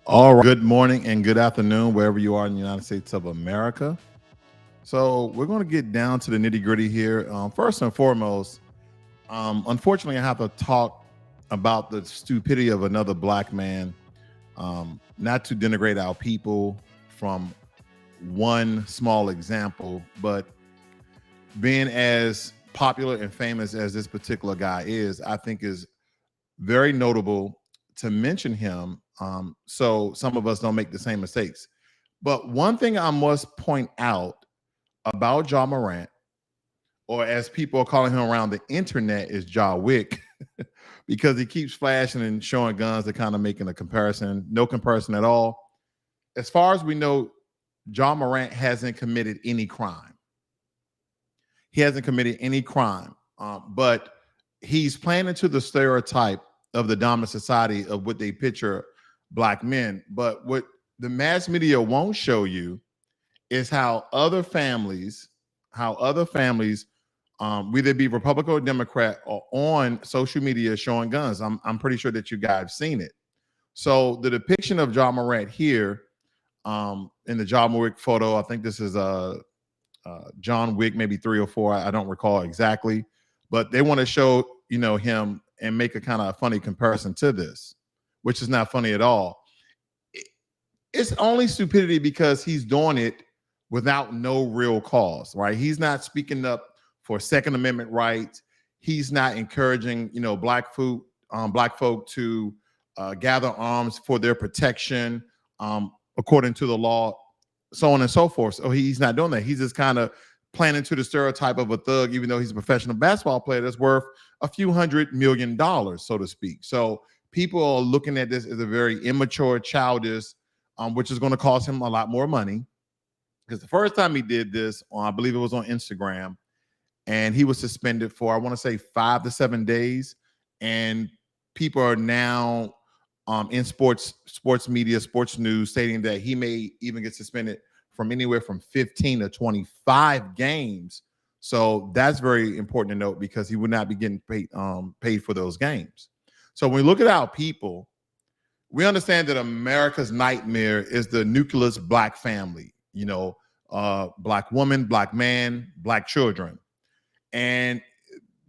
All right. Good morning and good afternoon, wherever you are in the United States of America. So, we're going to get down to the nitty gritty here. First and foremost, unfortunately, I have to talk about the stupidity of another black man, not to denigrate our people from one small example, but being as popular and famous as this particular guy is, I think is very notable to mention him, so some of us don't make the same mistakes. But one thing I must point out about Ja Morant, or as people are calling him around the internet, is Ja Wick, because he keeps flashing and showing guns. They're kind of making a comparison, no comparison at all. As far as we know, Ja Morant hasn't committed any crime. He hasn't committed any crime, but he's playing into the stereotype of the dominant society of what they picture black men. But what the mass media won't show you is how other families, whether it be Republican or Democrat, are on social media showing guns. I'm pretty sure that you guys have seen it. So the depiction of Ja Morant here, in the Ja Morant photo, I think this is John Wick, maybe 3 or 4. I don't recall exactly, but they want to show him and make a kind of funny comparison to this, which is not funny at all. It's only stupidity because he's doing it without no real cause, right? He's not speaking up for Second Amendment rights. He's not encouraging, black folk to gather arms for their protection, according to the law, so on and so forth. So he's not doing that. He's just kind of playing into the stereotype of a thug, even though he's a professional basketball player that's worth a few $100 million, so to speak. So people are looking at this as a very immature, childish, which is going to cost him a lot more money. Because the first time he did this, I believe it was on Instagram, and he was suspended for, I want to say, 5 to 7 days. And people are now in sports media, sports news, stating that he may even get suspended from anywhere from 15 to 25 games. So that's very important to note, because he would not be getting paid for those games. So when we look at our people, we understand that America's nightmare is the nucleus black family, black woman, black man, black children. And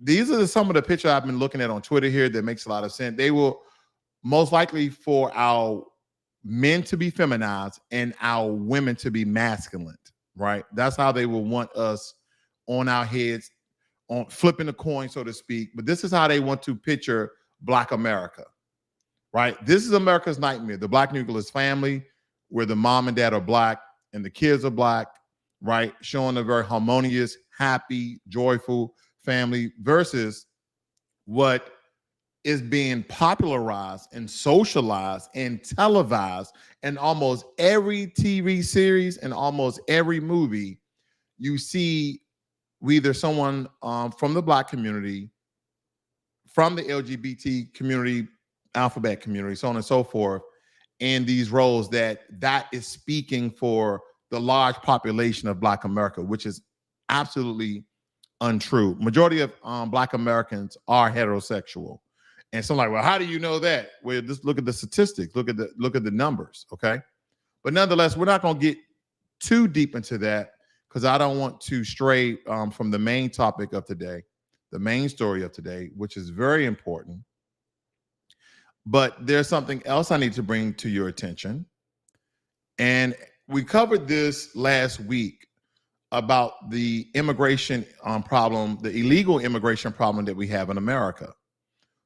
these are some of the pictures I've been looking at on Twitter here that makes a lot of sense. They will most likely for our men to be feminized and our women to be masculine, right? That's how they will want us on our heads, on flipping the coin, so to speak. But this is how they want to picture Black America, right? This is America's nightmare, the Black nucleus family, where the mom and dad are Black and the kids are Black, right? Showing a very harmonious, happy, joyful family, versus what is being popularized and socialized and televised in almost every TV series and almost every movie. You see either someone from the Black community, from the LGBT community, alphabet community, so on and so forth, in these roles that is speaking for the large population of Black America, which is absolutely untrue. Majority of Black Americans are heterosexual. And so, like, well, how do you know that? Well, just look at the statistics, look at the numbers, okay? But nonetheless, we're not going to get too deep into that, because I don't want to stray from the main topic of today, the main story of today, which is very important. But there's something else I need to bring to your attention. And we covered this last week about the immigration problem, the illegal immigration problem that we have in America.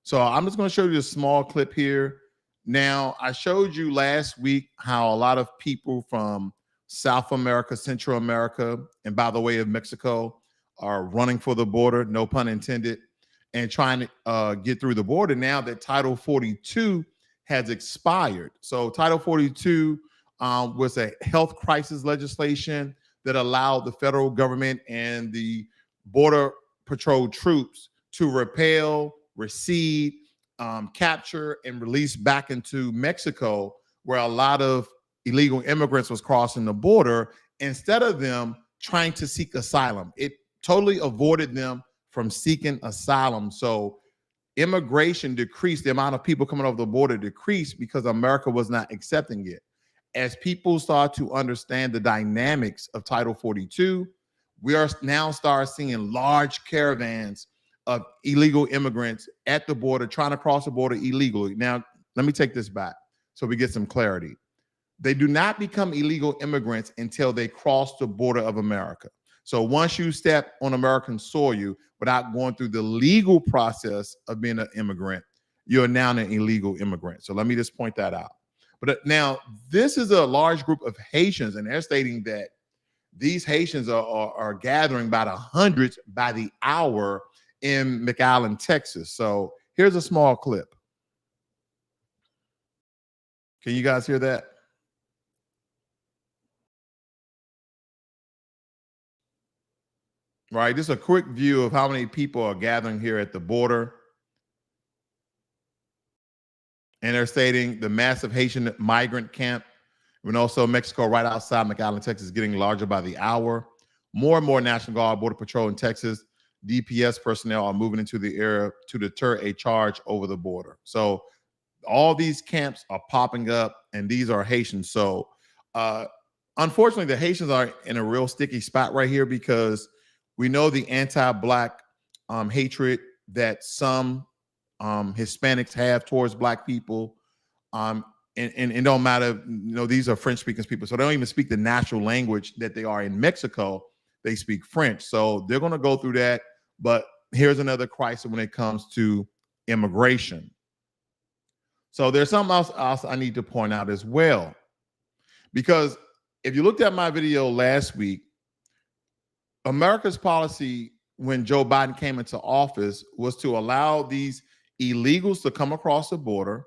So I'm just going to show you a small clip here. Now, I showed you last week how a lot of people from South America, Central America, and by the way of Mexico, are running for the border, no pun intended, and trying to get through the border now that Title 42 has expired. So Title 42 was a health crisis legislation that allowed the federal government and the Border Patrol troops to repel, recede, capture, and release back into Mexico, where a lot of illegal immigrants was crossing the border, instead of them trying to seek asylum. It totally avoided them from seeking asylum. So immigration decreased, the amount of people coming over the border decreased because America was not accepting it. As people start to understand the dynamics of Title 42, we are now start seeing large caravans of illegal immigrants at the border trying to cross the border illegally. Now, let me take this back so we get some clarity. They do not become illegal immigrants until they cross the border of America. So once you step on American soil without going through the legal process of being an immigrant, you're now an illegal immigrant. So let me just point that out. But now this is a large group of Haitians, and they're stating that these Haitians are gathering by the hundreds by the hour in McAllen, Texas. So here's a small clip. Can you guys hear that? Right, this is a quick view of how many people are gathering here at the border. And they're stating the massive Haitian migrant camp, and also Mexico right outside McAllen, Texas, is getting larger by the hour. More and more National Guard, Border Patrol in Texas, DPS personnel are moving into the area to deter a charge over the border. So all these camps are popping up, and these are Haitians. So unfortunately, the Haitians are in a real sticky spot right here because we know the anti-Black hatred that some Hispanics have towards Black people. And it don't matter, you know, these are French-speaking people, so they don't even speak the natural language that they are in Mexico. They speak French. So they're going to go through that. But here's another crisis when it comes to immigration. So there's something else I need to point out as well. Because if you looked at my video last week, America's policy when Joe Biden came into office was to allow these illegals to come across the border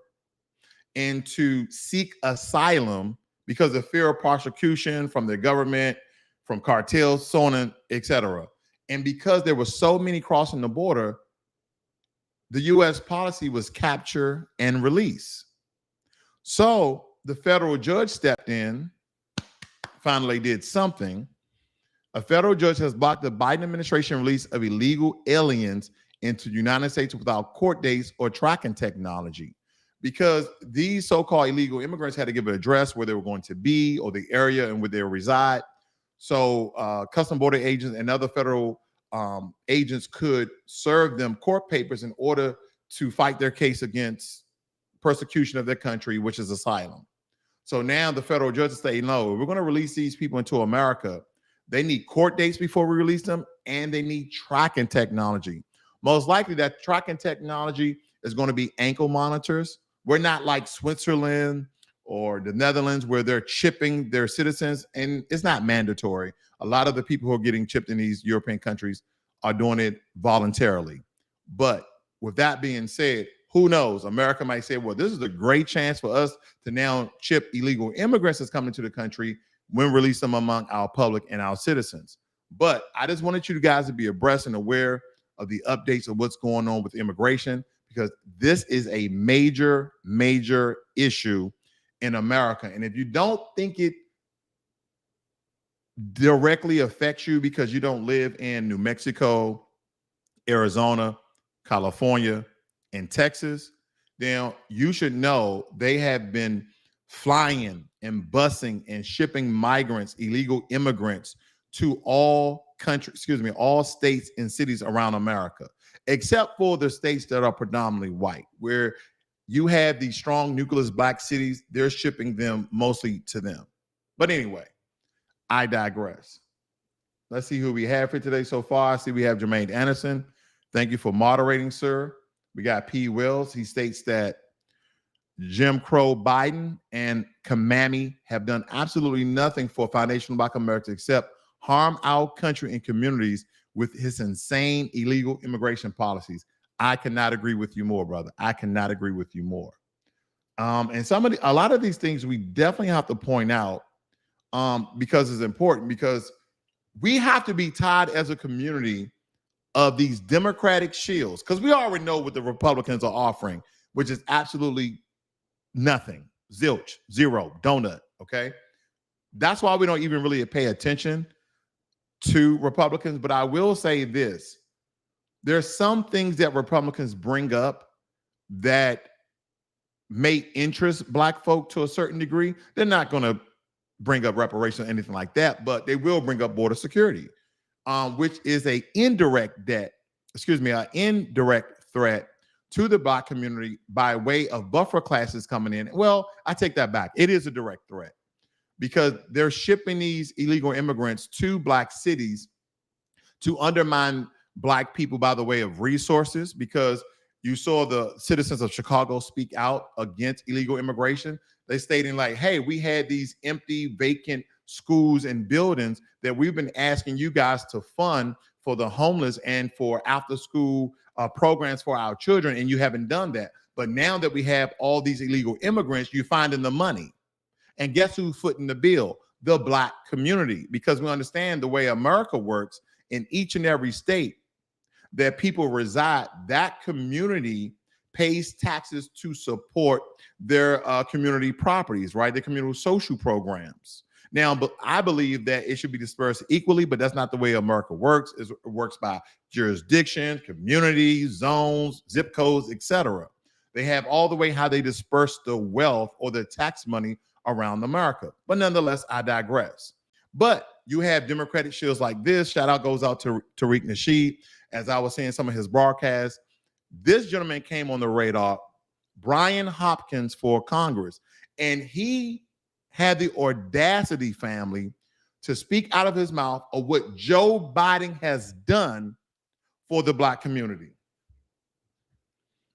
and to seek asylum because of fear of prosecution from the government, from cartels, so on and et cetera. And because there were so many crossing the border, the U.S. policy was capture and release. So the federal judge stepped in, finally did something. A federal judge has blocked the Biden administration release of illegal aliens into the United States without court dates or tracking technology, because these so-called illegal immigrants had to give an address where they were going to be or the area and where they reside. So Custom Border agents and other federal agents could serve them court papers in order to fight their case against persecution of their country, which is asylum. So now the federal judges say, no, we're going to release these people into America. They need court dates before we release them, and they need tracking technology. Most likely that tracking technology is going to be ankle monitors. We're not like Switzerland or the Netherlands where they're chipping their citizens, and it's not mandatory. A lot of the people who are getting chipped in these European countries are doing it voluntarily. But with that being said, who knows? America might say, well, this is a great chance for us to now chip illegal immigrants that's coming to the country when release them among our public and our citizens. But I just wanted you guys to be abreast and aware of the updates of what's going on with immigration, because this is a major, major issue in America. And if you don't think it directly affects you because you don't live in New Mexico, Arizona, California, and Texas, then you should know they have been flying and busing and shipping migrants, illegal immigrants, to all all states and cities around America, except for the states that are predominantly white, where you have these strong nucleus Black cities. They're shipping them mostly to them. But anyway, I digress. Let's see who we have for today so far. I see we have Jermaine Anderson. Thank you for moderating, sir. We got P. Wells. He states that Jim Crow Biden and Kamami have done absolutely nothing for foundational Black America except harm our country and communities with his insane illegal immigration policies. I cannot agree with you more, brother. I cannot agree with you more. And a lot of these things we definitely have to point out because it's important, because we have to be tied as a community of these Democratic shields, because we already know what the Republicans are offering, which is absolutely nothing, zilch, zero, donut, okay? That's why we don't even really pay attention to Republicans. But I will say this. There's some things that Republicans bring up that may interest black folk to a certain degree. They're not going to bring up reparations or anything like that, but they will bring up border security, which is an indirect threat to the black community by way of buffer classes coming in. Well, I take that back. It is a direct threat because they're shipping these illegal immigrants to black cities to undermine black people by the way of resources, because you saw the citizens of Chicago speak out against illegal immigration. They stating like, hey, we had these empty, vacant schools and buildings that we've been asking you guys to fund for the homeless and for after school programs for our children, and you haven't done that. But now that we have all these illegal immigrants, you're finding the money. And guess who's footing the bill? The black community, because we understand the way America works in each and every state that people reside, that community pays taxes to support their community properties, right? Their community social programs. Now, but I believe that it should be dispersed equally, but that's not the way America works. It works by jurisdiction, community, zones, zip codes, etc. They have all the way how they disperse the wealth or the tax money around America. But nonetheless, I digress. But you have Democratic shields like this. Shout out goes out to Tariq Nasheed. As I was saying some of his broadcasts, this gentleman came on the radar, Brian Hopkins for Congress, and he had the audacity, family, to speak out of his mouth of what Joe Biden has done for the black community.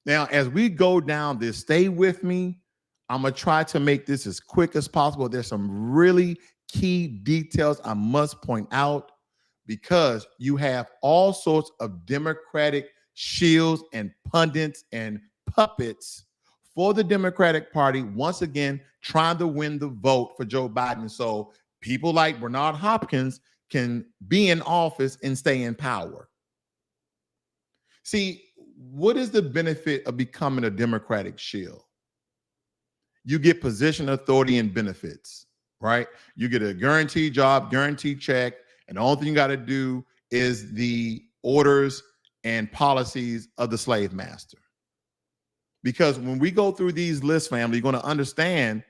Now, as we go down this, stay with me. I'm going to try to make this as quick as possible. There's some really key details I must point out, because you have all sorts of Democratic shields and pundits and puppets for the Democratic Party, once again, trying to win the vote for Joe Biden. So people like Bernard Hopkins can be in office and stay in power. See, what is the benefit of becoming a Democratic shield? You get position, authority, and benefits, right? You get a guaranteed job, guaranteed check, and the only thing you got to do is the orders and policies of the slave master. Because when we go through these lists, family, you're going to understand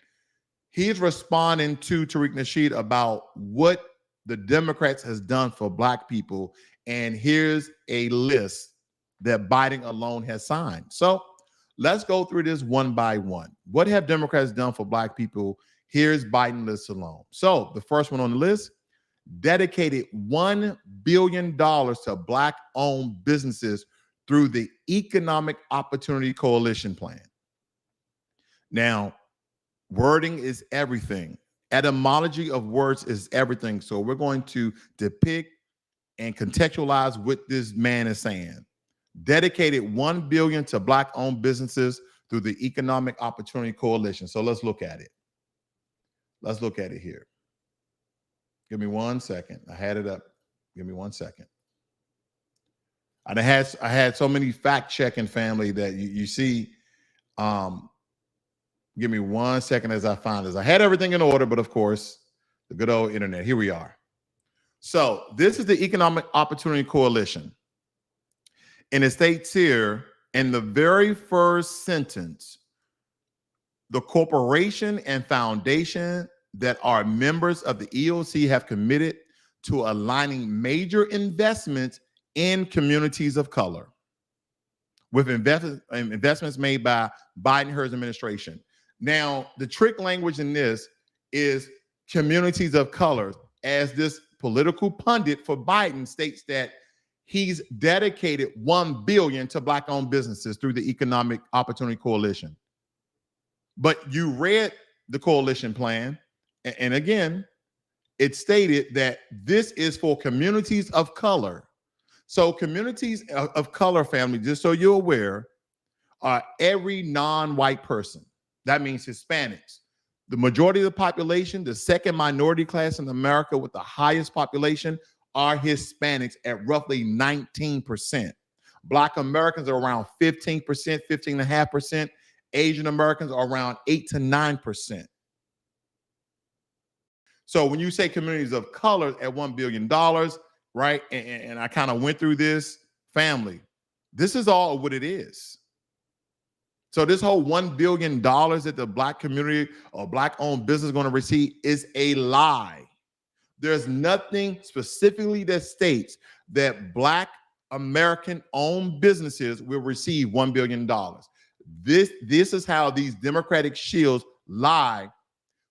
he's responding to Tariq Nasheed about what the Democrats has done for black people. And here's a list that Biden alone has signed. So let's go through this one by one. What have Democrats done for black people? Here's Biden list alone. So the first one on the list, dedicated $1 billion to black-owned businesses through the Economic Opportunity Coalition Plan. Now, wording is everything. Etymology of words is everything. So we're going to depict and contextualize what this man is saying. Dedicated $1 billion to black-owned businesses through the Economic Opportunity Coalition. So let's look at it. Let's look at it here. Give me 1 second. I had it up. Give me 1 second. I had so many fact-checking, family, that you see. Give me 1 second as I find this. I had everything in order, but of course, the good old internet. Here we are. So this is the Economic Opportunity Coalition. And it states here in the very first sentence, the corporation and foundation that are members of the EOC have committed to aligning major investments in communities of color with investments made by Biden-Harris administration. Now, the trick language in this is communities of color, as this political pundit for Biden states that he's dedicated $1 billion to black-owned businesses through the Economic Opportunity Coalition. But you read the coalition plan, and again, it stated that this is for communities of color. So communities of color, family, just so you're aware, are every non-white person. That means Hispanics. The majority of the population, the second minority class in America with the highest population, are Hispanics at roughly 19%. Black Americans are around 15%, 15.5%. Asian Americans are around 8 to 9%. So when you say communities of color at $1 billion, right? And I kind of went through this, family, This is all what it is. So this whole $1 billion that the Black community or Black-owned business is going to receive is a lie. There's nothing specifically that states that Black American-owned businesses will receive $1 billion. This is how these Democratic shields lie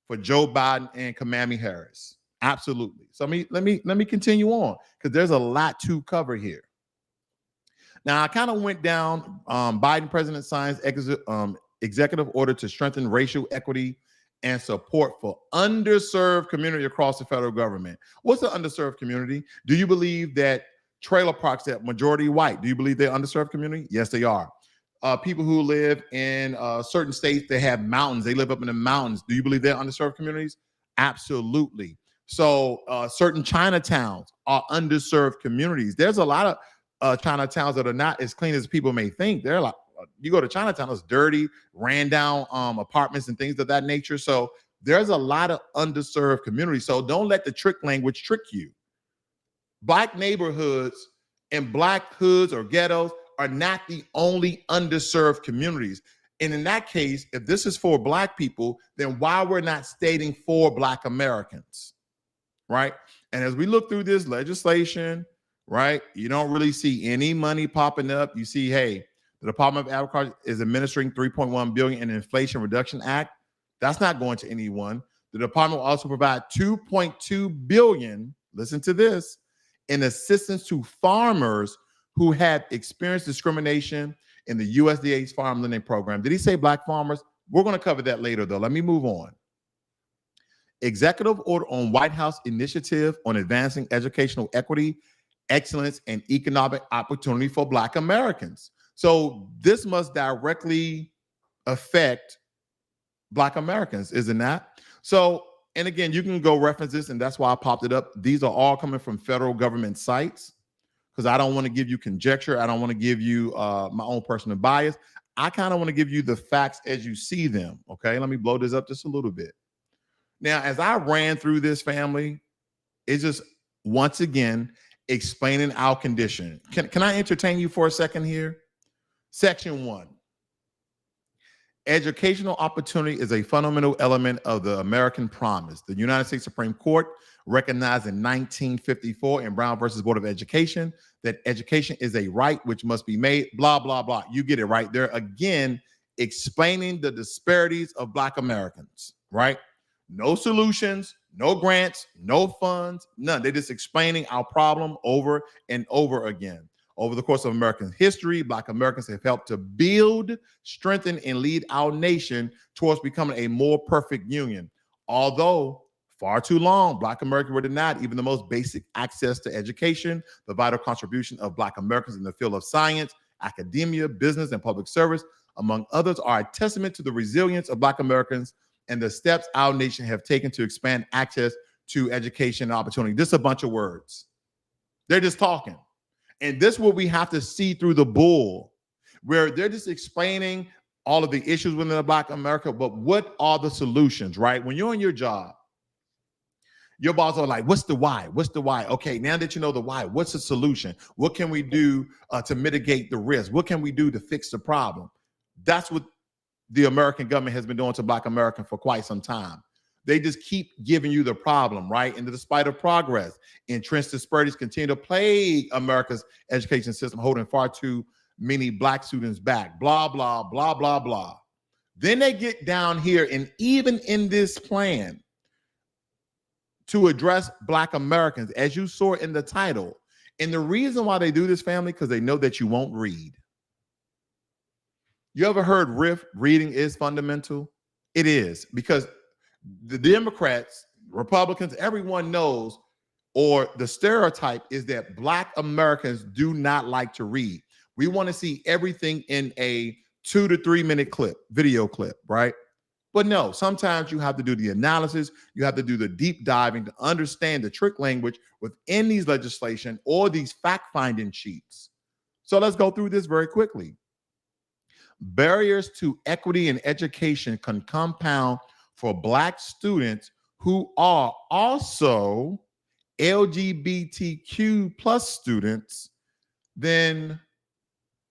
for Joe Biden and Kamala Harris. Absolutely. So let me continue on, because there's a lot to cover here. Now, I kind of went down Biden president signs executive order to strengthen racial equity and support for underserved community across the federal government. What's the underserved community? Do you believe that trailer parks that majority white, do you believe they're underserved community? Yes, they are. People who live in certain states that have mountains, they live up in the mountains. Do you believe they're underserved communities? Absolutely. So certain Chinatowns are underserved communities. There's a lot of Chinatowns that are not as clean as people may think. They're like, you go to Chinatown, it's dirty, ran down apartments and things of that nature. So there's a lot of underserved communities. So don't let the trick language trick you. Black neighborhoods and Black hoods or ghettos are not the only underserved communities. And in that case, if this is for Black people, then why we're not stating for Black Americans, right? And as we look through this legislation, right, you don't really see any money popping up. You see, hey, the Department of Agriculture is administering $3.1 billion in Inflation Reduction Act. That's not going to anyone. The department will also provide $2.2 billion, listen to this, in assistance to farmers who have experienced discrimination in the USDA's Farm Lending Program. Did he say Black farmers? We're going to cover that later, though. Let me move on. Executive order on White House initiative on advancing educational equity, excellence, and economic opportunity for Black Americans. So this must directly affect Black Americans, isn't that? So, and again, you can go reference this, and that's why I popped it up. These are all coming from federal government sites, because I don't want to give you conjecture. I don't want to give you my own personal bias. I kind of want to give you the facts as you see them, okay? Let me blow this up just a little bit. Now, as I ran through this, family, it's just, once again, explaining our condition. Can I entertain you for a second here? Section 1. Educational opportunity is a fundamental element of the American promise. The United States Supreme Court recognized in 1954 in Brown versus Board of Education that education is a right which must be made, blah, blah, blah. You get it, right? They're, again, explaining the disparities of Black Americans, right? No solutions, no grants, no funds, none. They're just explaining our problem over and over again. Over the course of American history, Black Americans have helped to build, strengthen, and lead our nation towards becoming a more perfect union. Although far too long, Black Americans were denied even the most basic access to education, the vital contribution of Black Americans in the field of science, academia, business, and public service, among others, are a testament to the resilience of Black Americans and the steps our nation have taken to expand access to education and opportunity. This is a bunch of words. They're just talking. And this is what we have to see through the bull, where they're just explaining all of the issues within Black America, but what are the solutions, right? When you're in your job, your boss are like, what's the why? What's the why? Okay, now that you know the why, what's the solution? What can we do to mitigate the risk? What can we do to fix the problem? That's what the American government has been doing to Black Americans for quite some time. They just keep giving you the problem, right? And despite of progress, entrenched disparities continue to plague America's education system, holding far too many Black students back. Blah, blah, blah, blah, blah. Then they get down here, and even in this plan to address Black Americans, as you saw in the title, and the reason why they do this, family, because they know that you won't read. You ever heard reading is fundamental? It is, because the Democrats, Republicans, everyone knows, or the stereotype is that Black Americans do not like to read. We want to see everything in a 2 to 3 minute clip, video clip, right? But no, sometimes you have to do the analysis. You have to do the deep diving to understand the trick language within these legislation or these fact-finding sheets. So let's go through this very quickly. Barriers to equity in education can compound for Black students who are also LGBTQ plus students, then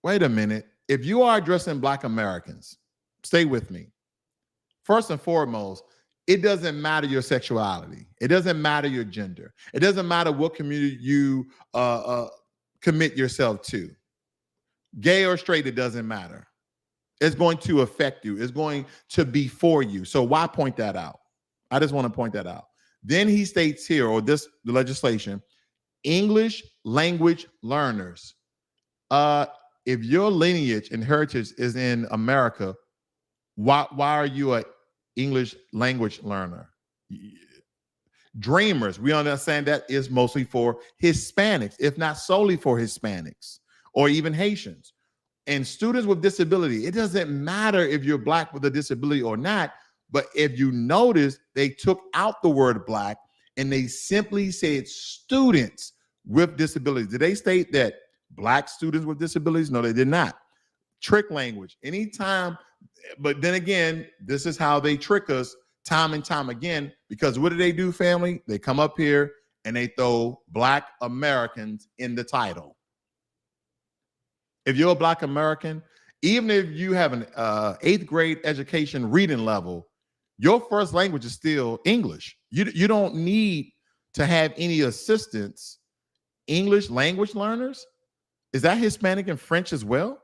wait a minute. If you are addressing Black Americans, stay with me. First and foremost, it doesn't matter your sexuality. It doesn't matter your gender. It doesn't matter what community you commit yourself to. Gay or straight, it doesn't matter. It's going to affect you. It's going to be for you. So why point that out? I just want to point that out. Then he states here, or the legislation, English language learners. If your lineage and heritage is in America, why are you an English language learner? Dreamers, we understand that is mostly for Hispanics, if not solely for Hispanics or even Haitians. And students with disability, it doesn't matter if you're Black with a disability or not, but if you notice, they took out the word Black and they simply said students with disabilities. Did they state that Black students with disabilities? No, they did not. Trick language. Anytime, but then again, this is how they trick us time and time again, because what do, family? They come up here and they throw Black Americans in the title. If you're a Black American, even if you have an 8th grade education reading level, your first language is still English. You don't need to have any assistance. English language learners, is that Hispanic and French as well?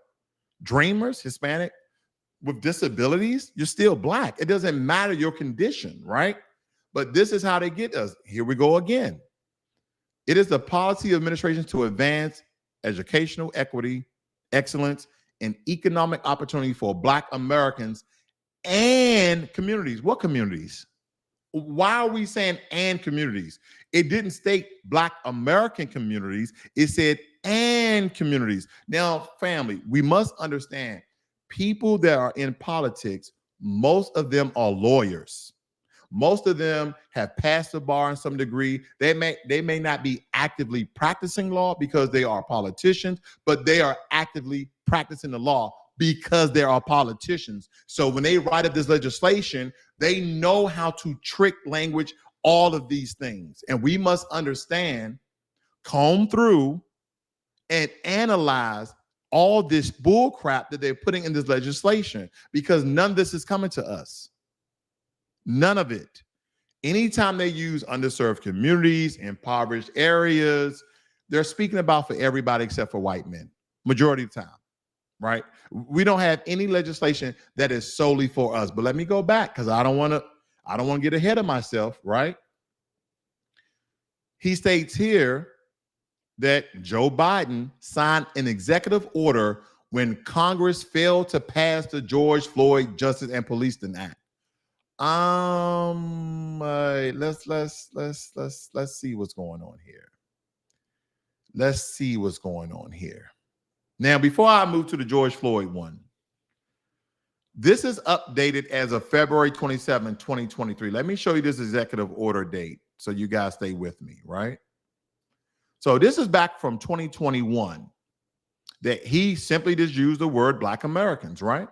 Dreamers, Hispanic with disabilities, you're still Black. It doesn't matter your condition, right? But this is how they get us. Here we go again. It is the policy of administration to advance educational equity, excellence, and economic opportunity for Black Americans and communities. What communities? Why are we saying and communities? It didn't state Black American communities. It said and communities. Now, family, we must understand people that are in politics, most of them are lawyers. Most of them have passed the bar in some degree. They may not be actively practicing law because they are politicians, but they are actively practicing the law because they are politicians. So when they write up this legislation, they know how to trick language, all of these things. And we must understand, comb through and analyze all this bull crap that they're putting in this legislation, because none of this is coming to us. None of it. Anytime they use underserved communities, impoverished areas, they're speaking about for everybody except for white men, majority of the time, right? We don't have any legislation that is solely for us. But let me go back, because I don't want to get ahead of myself, right? He states here that Joe Biden signed an executive order when Congress failed to pass the George Floyd Justice and Policing Act. Let's see what's going on here. Let's see what's going on here. Now, before I move to the George Floyd one, this is updated as of February 27, 2023. Let me show you this executive order date so you guys stay with me, right? So this is back from 2021 that he simply just used the word Black Americans, right?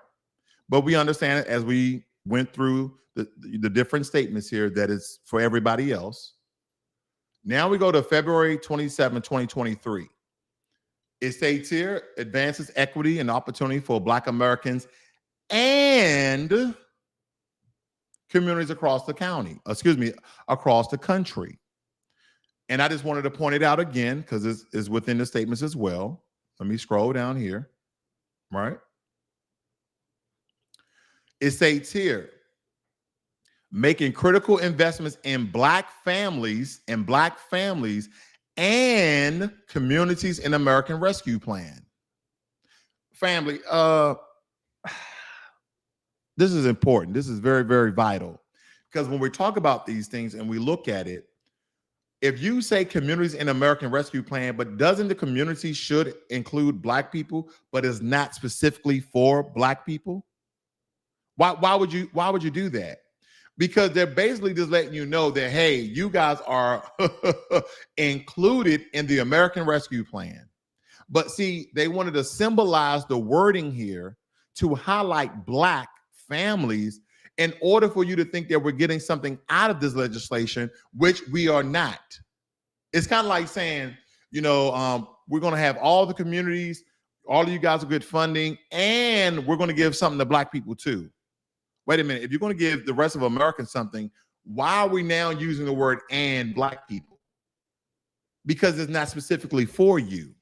But we understand it as we went through the different statements here that is for everybody else. Now we go to February 27, 2023. It states here, advances equity and opportunity for Black Americans and communities across the across the country. And I just wanted to point it out again because it's within the statements as well. Let me scroll down here, right? It states here, making critical investments in Black families and communities in American Rescue Plan. Family, this is important. This is very, very vital, because when we talk about these things and we look at it, if you say communities in American Rescue Plan, but doesn't the community should include Black people, but is not specifically for Black people? Why would you do that? Because they're basically just letting you know that, hey, you guys are included in the American Rescue Plan. But see, they wanted to symbolize the wording here to highlight Black families in order for you to think that we're getting something out of this legislation, which we are not. It's kind of like saying, we're going to have all the communities All of you guys are good funding, and we're going to give something to Black people too. Wait a minute. If you're going to give the rest of Americans something, why are we now using the word and Black people? Because it's not specifically for you.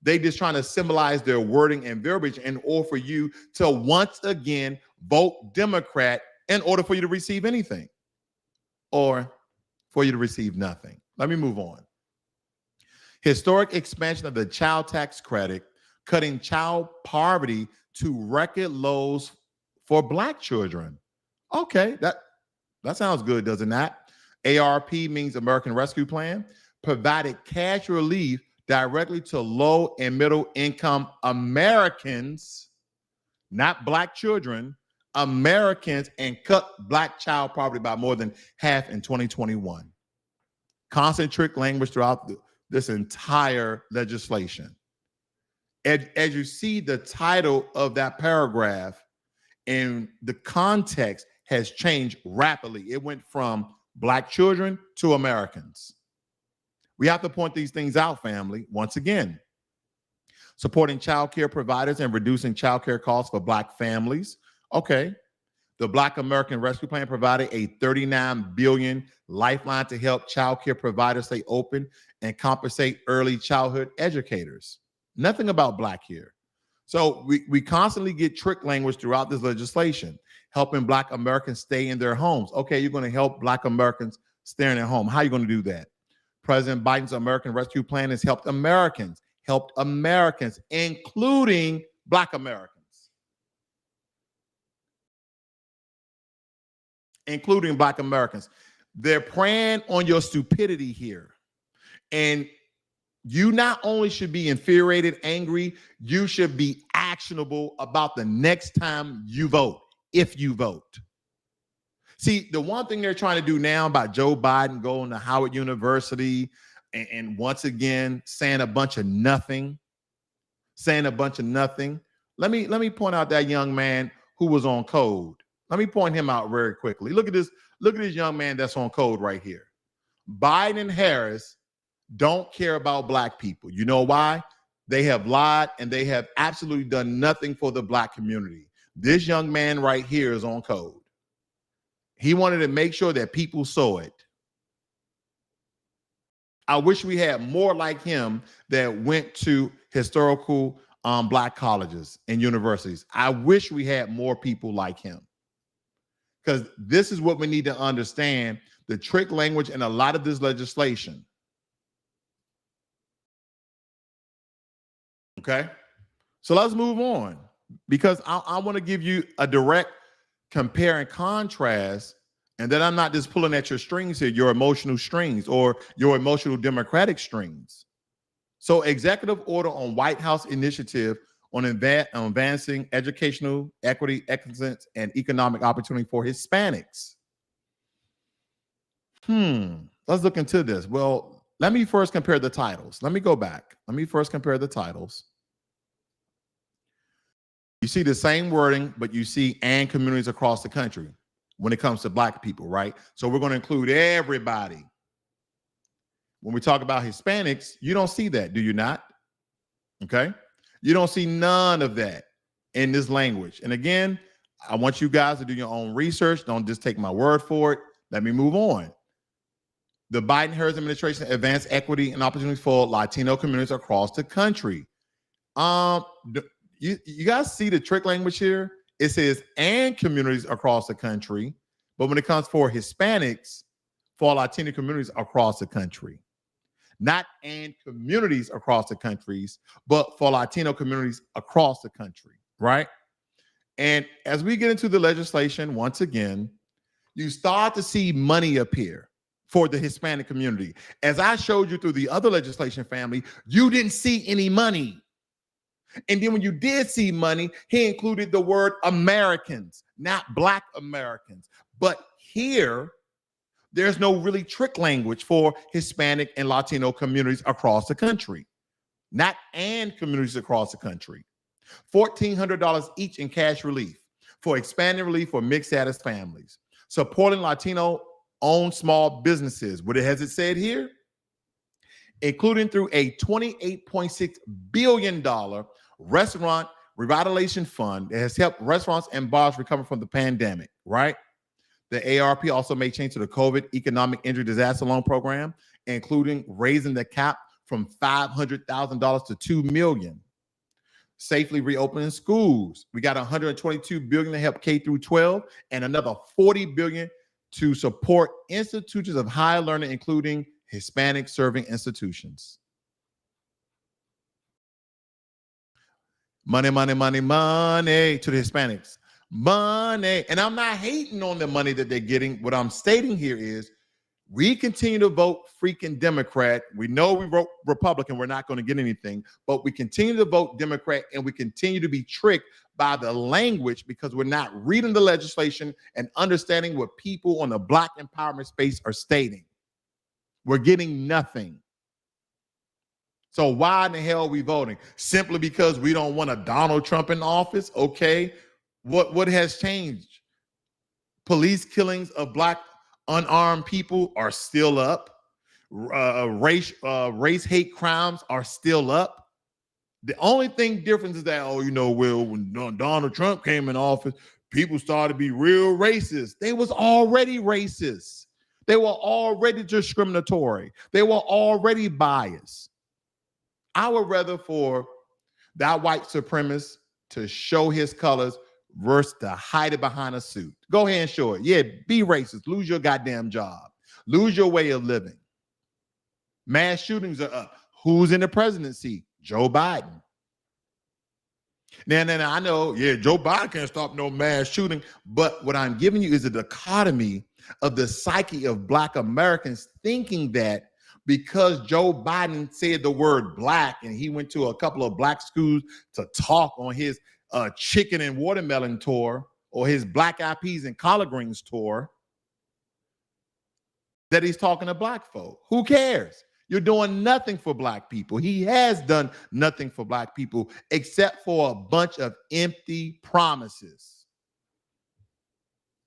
They just trying to symbolize their wording and verbiage in order for you to once again vote Democrat in order for you to receive anything or for you to receive nothing. Let me move on. Historic expansion of the child tax credit, cutting child poverty to record lows for Black children. Okay, that sounds good, does it not? ARP means American Rescue Plan, provided cash relief directly to low and middle income Americans, not Black children, Americans, and cut Black child poverty by more than half in 2021. Constant trick language throughout this entire legislation. As you see, the title of that paragraph and the context has changed rapidly. It went from Black children to Americans. We have to point these things out, family. Once again, supporting child care providers and reducing child care costs for Black families. Okay. The Black American Rescue Plan provided a $39 billion lifeline to help child care providers stay open and compensate early childhood educators. Nothing about Black here. So we constantly get trick language throughout this legislation, helping Black Americans stay in their homes. Okay, you're going to help Black Americans stay in their home. How are you going to do that? President Biden's American Rescue Plan has helped Americans, including Black Americans. Including Black Americans. They're preying on your stupidity here. And you not only should be infuriated, angry, you should be actionable about the next time you vote, if you vote. See, the one thing they're trying to do now about Joe Biden going to Howard University and once again saying a bunch of nothing. Let me point out that young man who was on code. Let me point him out very quickly. Look at this young man that's on code right here. Biden and Harris don't care about Black people. You know why? They have lied and they have absolutely done nothing for the Black community. This young man right here is on code. He wanted to make sure that people saw it. I wish we had more like him that went to historical Black colleges and universities. I wish we had more people like him. Because this is what we need to understand, the trick language in a lot of this legislation. Okay, so let's move on, because I want to give you a direct compare and contrast, and then I'm not just pulling at your strings here, your emotional strings or your emotional Democratic strings. So executive order on White House initiative on advancing educational equity, excellence, and economic opportunity for Hispanics. Let's look into this. Well, let me first compare the titles. Let me go back. Let me first compare the titles. You see the same wording, but you see and communities across the country when it comes to Black people, right? So we're going to include everybody. When we talk about Hispanics, you don't see that, do you not? Okay. You don't see none of that in this language. And again, I want you guys to do your own research. Don't just take my word for it. Let me move on. The Biden-Harris administration advanced equity and opportunities for Latino communities across the country. You guys see the trick language here? It says and communities across the country, but when it comes for Hispanics, for Latino communities across the country. Not and communities across the countries, but for Latino communities across the country, right? And as we get into the legislation, once again, you start to see money appear for the Hispanic community. As I showed you through the other legislation, family, you didn't see any money. And then when you did see money, he included the word Americans, not Black Americans. But here, there's no really trick language for Hispanic and Latino communities across the country, not and communities across the country. $1,400 each in cash relief for expanded relief for mixed status families, supporting Latino-owned small businesses. What has it said here? Including through a $28.6 billion Restaurant Revitalization Fund that has helped restaurants and bars recover from the pandemic, right? The ARP also made change to the COVID Economic Injury Disaster Loan Program, including raising the cap from $500,000 to $2 million. Safely reopening schools. We got $122 billion to help K through 12 and another $40 billion to support institutions of higher learning, including Hispanic serving institutions. Money, money, money, money to the Hispanics. Money. And I'm not hating on the money that they're getting. What I'm stating here is we continue to vote freaking Democrat. We know we vote Republican. We're not going to get anything, but we continue to vote Democrat, and we continue to be tricked by the language because we're not reading the legislation and understanding what people on the Black empowerment space are stating. We're getting nothing. So why in the hell are we voting? Simply because we don't want a Donald Trump in office? Okay. What has changed? Police killings of Black unarmed people are still up. Race hate crimes are still up. The only thing different is that, when Donald Trump came in office, people started to be real racist. They was already racist. They were already discriminatory. They were already biased. I would rather for that white supremacist to show his colors versus to hide it behind a suit. Go ahead and show it. Yeah, be racist. Lose your goddamn job. Lose your way of living. Mass shootings are up. Who's in the presidency? Joe Biden. Now, I know, Joe Biden can't stop no mass shooting, but what I'm giving you is a dichotomy of the psyche of Black Americans thinking that because Joe Biden said the word Black and he went to a couple of Black schools to talk on his chicken and watermelon tour or his Black eyed peas and collard greens tour, that he's talking to Black folk. Who cares? You're doing nothing for Black people. He has done nothing for Black people except for a bunch of empty promises.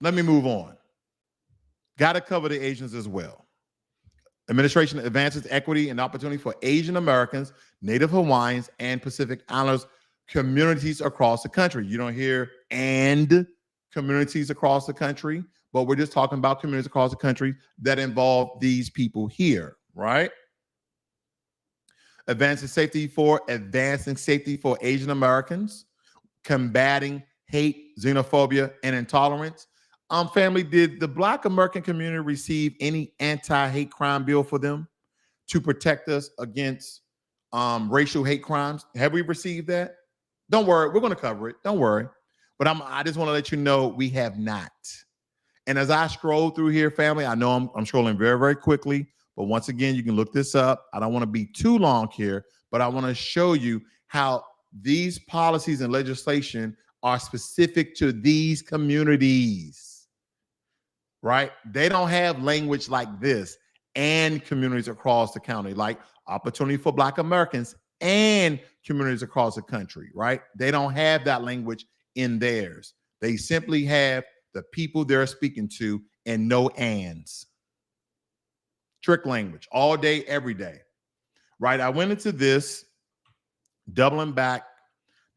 Let me move on. Got to cover the Asians as well. Administration advances equity and opportunity for Asian Americans, Native Hawaiians, and Pacific Islanders communities across the country. You don't hear "and" communities across the country, but we're just talking about communities across the country that involve these people here, right? Advancing safety for Asian Americans, combating hate, xenophobia, and intolerance. Family, did the Black American community receive any anti-hate crime bill for them to protect us against racial hate crimes? Have we received that? Don't worry, we're going to cover it. Don't worry. But I just want to let you know we have not. And as I scroll through here, family, I know I'm scrolling very, very quickly. But once again, you can look this up. I don't want to be too long here, but I want to show you how these policies and legislation are specific to these communities. Right? They don't have language like this and communities across the county, like opportunity for Black Americans and communities across the country, right? They don't have that language in theirs. They simply have the people they're speaking to and no ands. Trick language all day, every day, right? I went into this, doubling back,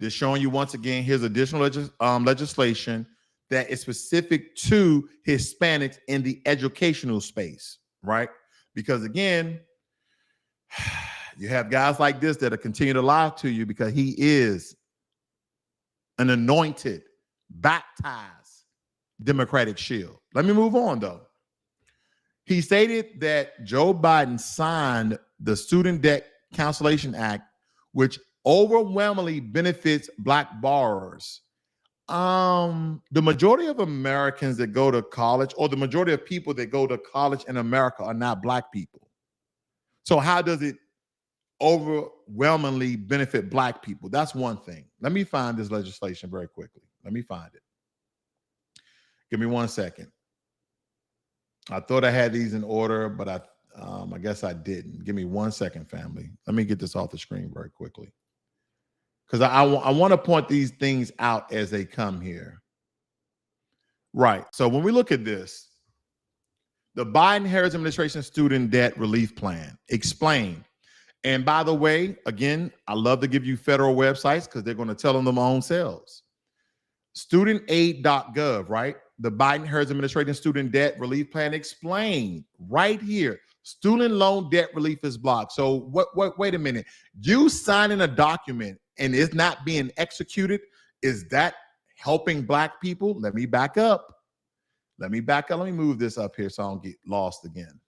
just showing you once again, here's additional legislation that is specific to Hispanics in the educational space, right? Because again, you have guys like this that are continue to lie to you because he is an anointed, baptized Democratic shield. Let me move on though. He stated that Joe Biden signed the Student Debt Cancellation Act, which overwhelmingly benefits Black borrowers. The majority of Americans that go to college, or the majority of people that go to college in America, are not Black people. So how does it overwhelmingly benefit Black people? That's one thing. Let me find this legislation very quickly. Let me find it. Give me 1 second. I thought I had these in order, but I guess I didn't. Give me 1 second, family. Let me get this off the screen very quickly, because I want to point these things out as they come here. Right. So when we look at this, the Biden-Harris administration student debt relief plan explained And by the way, again, I love to give you federal websites because they're going to tell them their own selves. Studentaid.gov, right? The Biden-Harris administration student debt relief plan explained right here. Student loan debt relief is blocked. So wait a minute. You signing a document and it's not being executed, is that helping Black people? Let me back up. Let me move this up here so I don't get lost again.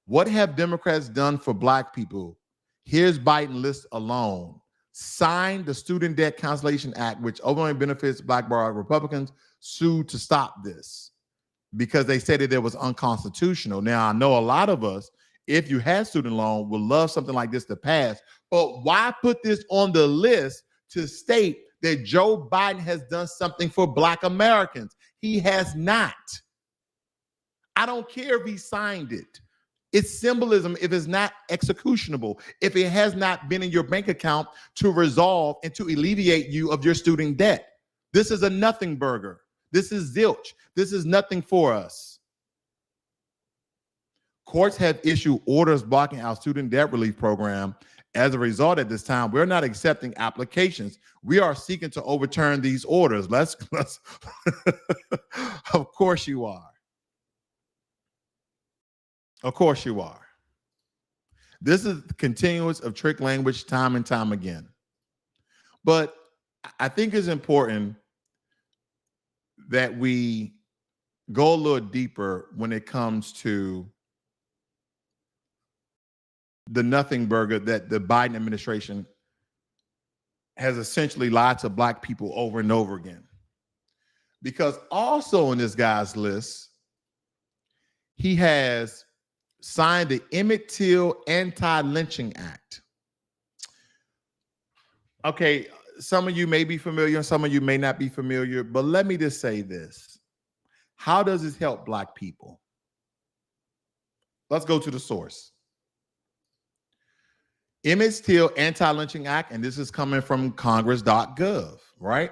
What have Democrats done for Black people? Here's Biden list alone. Signed the Student Debt Cancellation Act, which overwhelmingly benefits Black bar Republicans, sued to stop this because they said that it was unconstitutional. Now, I know a lot of us, if you had student loan, would love something like this to pass. But why put this on the list to state that Joe Biden has done something for Black Americans? He has not. I don't care if he signed it. It's symbolism if it's not executionable, if it has not been in your bank account to resolve and to alleviate you of your student debt. This is a nothing burger. This is zilch. This is nothing for us. Courts have issued orders blocking our student debt relief program. As a result, at this time, we're not accepting applications. We are seeking to overturn these orders. Let's Of course you are. Of course you are. This is the continuance of trick language time and time again. But I think it's important that we go a little deeper when it comes to the nothing burger that the Biden administration has essentially lied to Black people over and over again. Because also in this guy's list, he has signed the Emmett Till Anti-Lynching Act. Okay, some of you may be familiar and some of you may not be familiar, but let me just say this. How does this help Black people? Let's go to the source. Emmett Till Anti-Lynching Act, and this is coming from congress.gov, right?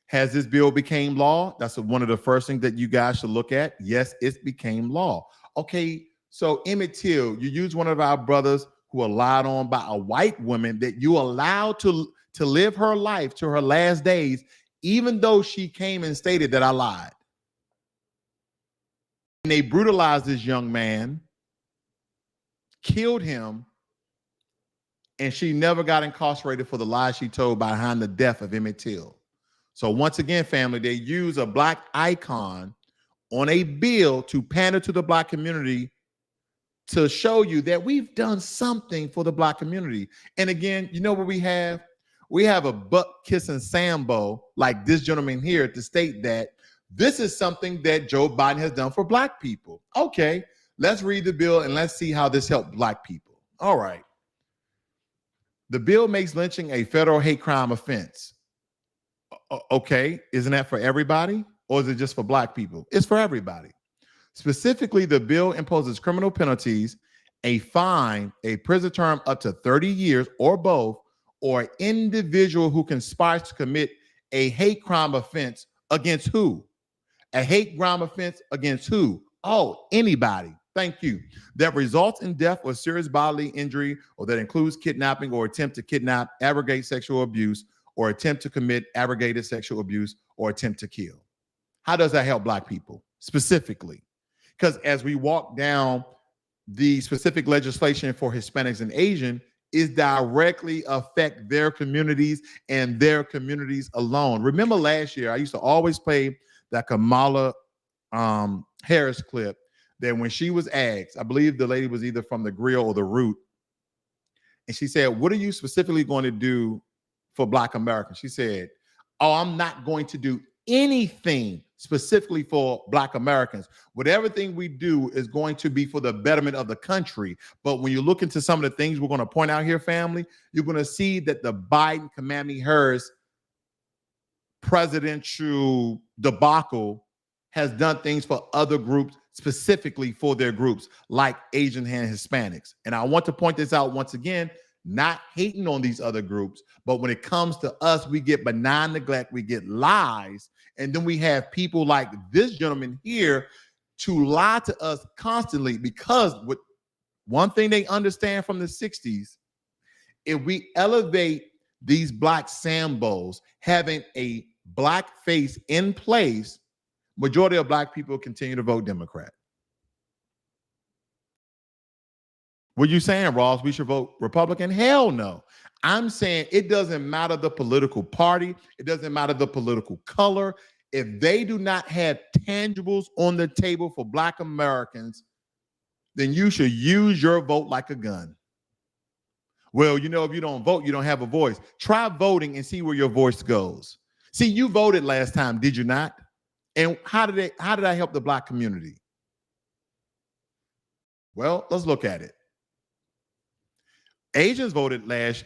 Has this bill became law? That's one of the first things that you guys should look at. Yes, it became law. Okay, so Emmett Till, you use one of our brothers who were lied on by a white woman that you allowed to live her life to her last days, even though she came and stated that I lied. And they brutalized this young man, killed him, and she never got incarcerated for the lies she told behind the death of Emmett Till. So once again, family, they use a Black icon on a bill to pander to the Black community to show you that we've done something for the Black community. And again, you know what we have? We have a butt-kissing Sambo like this gentleman here to state that this is something that Joe Biden has done for Black people. Okay, let's read the bill and let's see how this helped Black people. All right. The bill makes lynching a federal hate crime offense. Okay, isn't that for everybody? Or is it just for Black people? It's for everybody. Specifically, the bill imposes criminal penalties, a fine, a prison term up to 30 years or both, or an individual who conspires to commit a hate crime offense against who? A hate crime offense against who? Oh, anybody. Thank you. That results in death or serious bodily injury, or that includes kidnapping or attempt to kidnap, aggravate sexual abuse, or attempt to commit aggravated sexual abuse, or attempt to kill. How does that help Black people specifically? Because as we walk down the specific legislation for Hispanics and Asian, is directly affect their communities and their communities alone. Remember last year, I used to always play that Kamala Harris clip that when she was asked, I believe the lady was either from the Grill or the Root, and she said, what are you specifically going to do for Black Americans? She said, oh, I'm not going to do anything specifically for Black Americans. Whatever thing we do is going to be for the betterment of the country. But when you look into some of the things we're going to point out here, family, you're going to see that the Biden-Kamala-Harris presidential debacle has done things for other groups, specifically for their groups, like Asian and Hispanics. And I want to point this out once again, not hating on these other groups, but when it comes to us, we get benign neglect, we get lies, and then we have people like this gentleman here to lie to us constantly, because one thing they understand from the 60s, if we elevate these black Sambos having a black face in place, majority of black people continue to vote Democrat. Were you saying, Ross, we should vote Republican? Hell no. I'm saying it doesn't matter the political party. It doesn't matter the political color. If they do not have tangibles on the table for black Americans, then you should use your vote like a gun. Well, you know, if you don't vote, you don't have a voice. Try voting and see where your voice goes. See, you voted last time, did you not? And how did I help the black community? Well, let's look at it. Asians voted last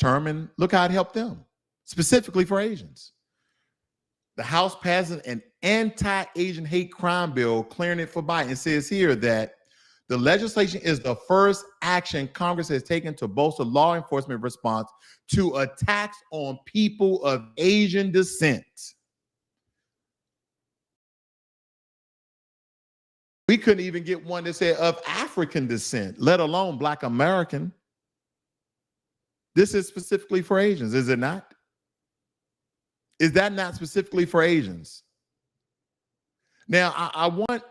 term, and look how it helped them, specifically for Asians. The House passed an anti-Asian hate crime bill, clearing it for Biden. It says here that the legislation is the first action Congress has taken to bolster law enforcement response to attacks on people of Asian descent. We couldn't even get one that said of African descent, let alone Black American. This is specifically for Asians, is it not? Is that not specifically for Asians? Now, I want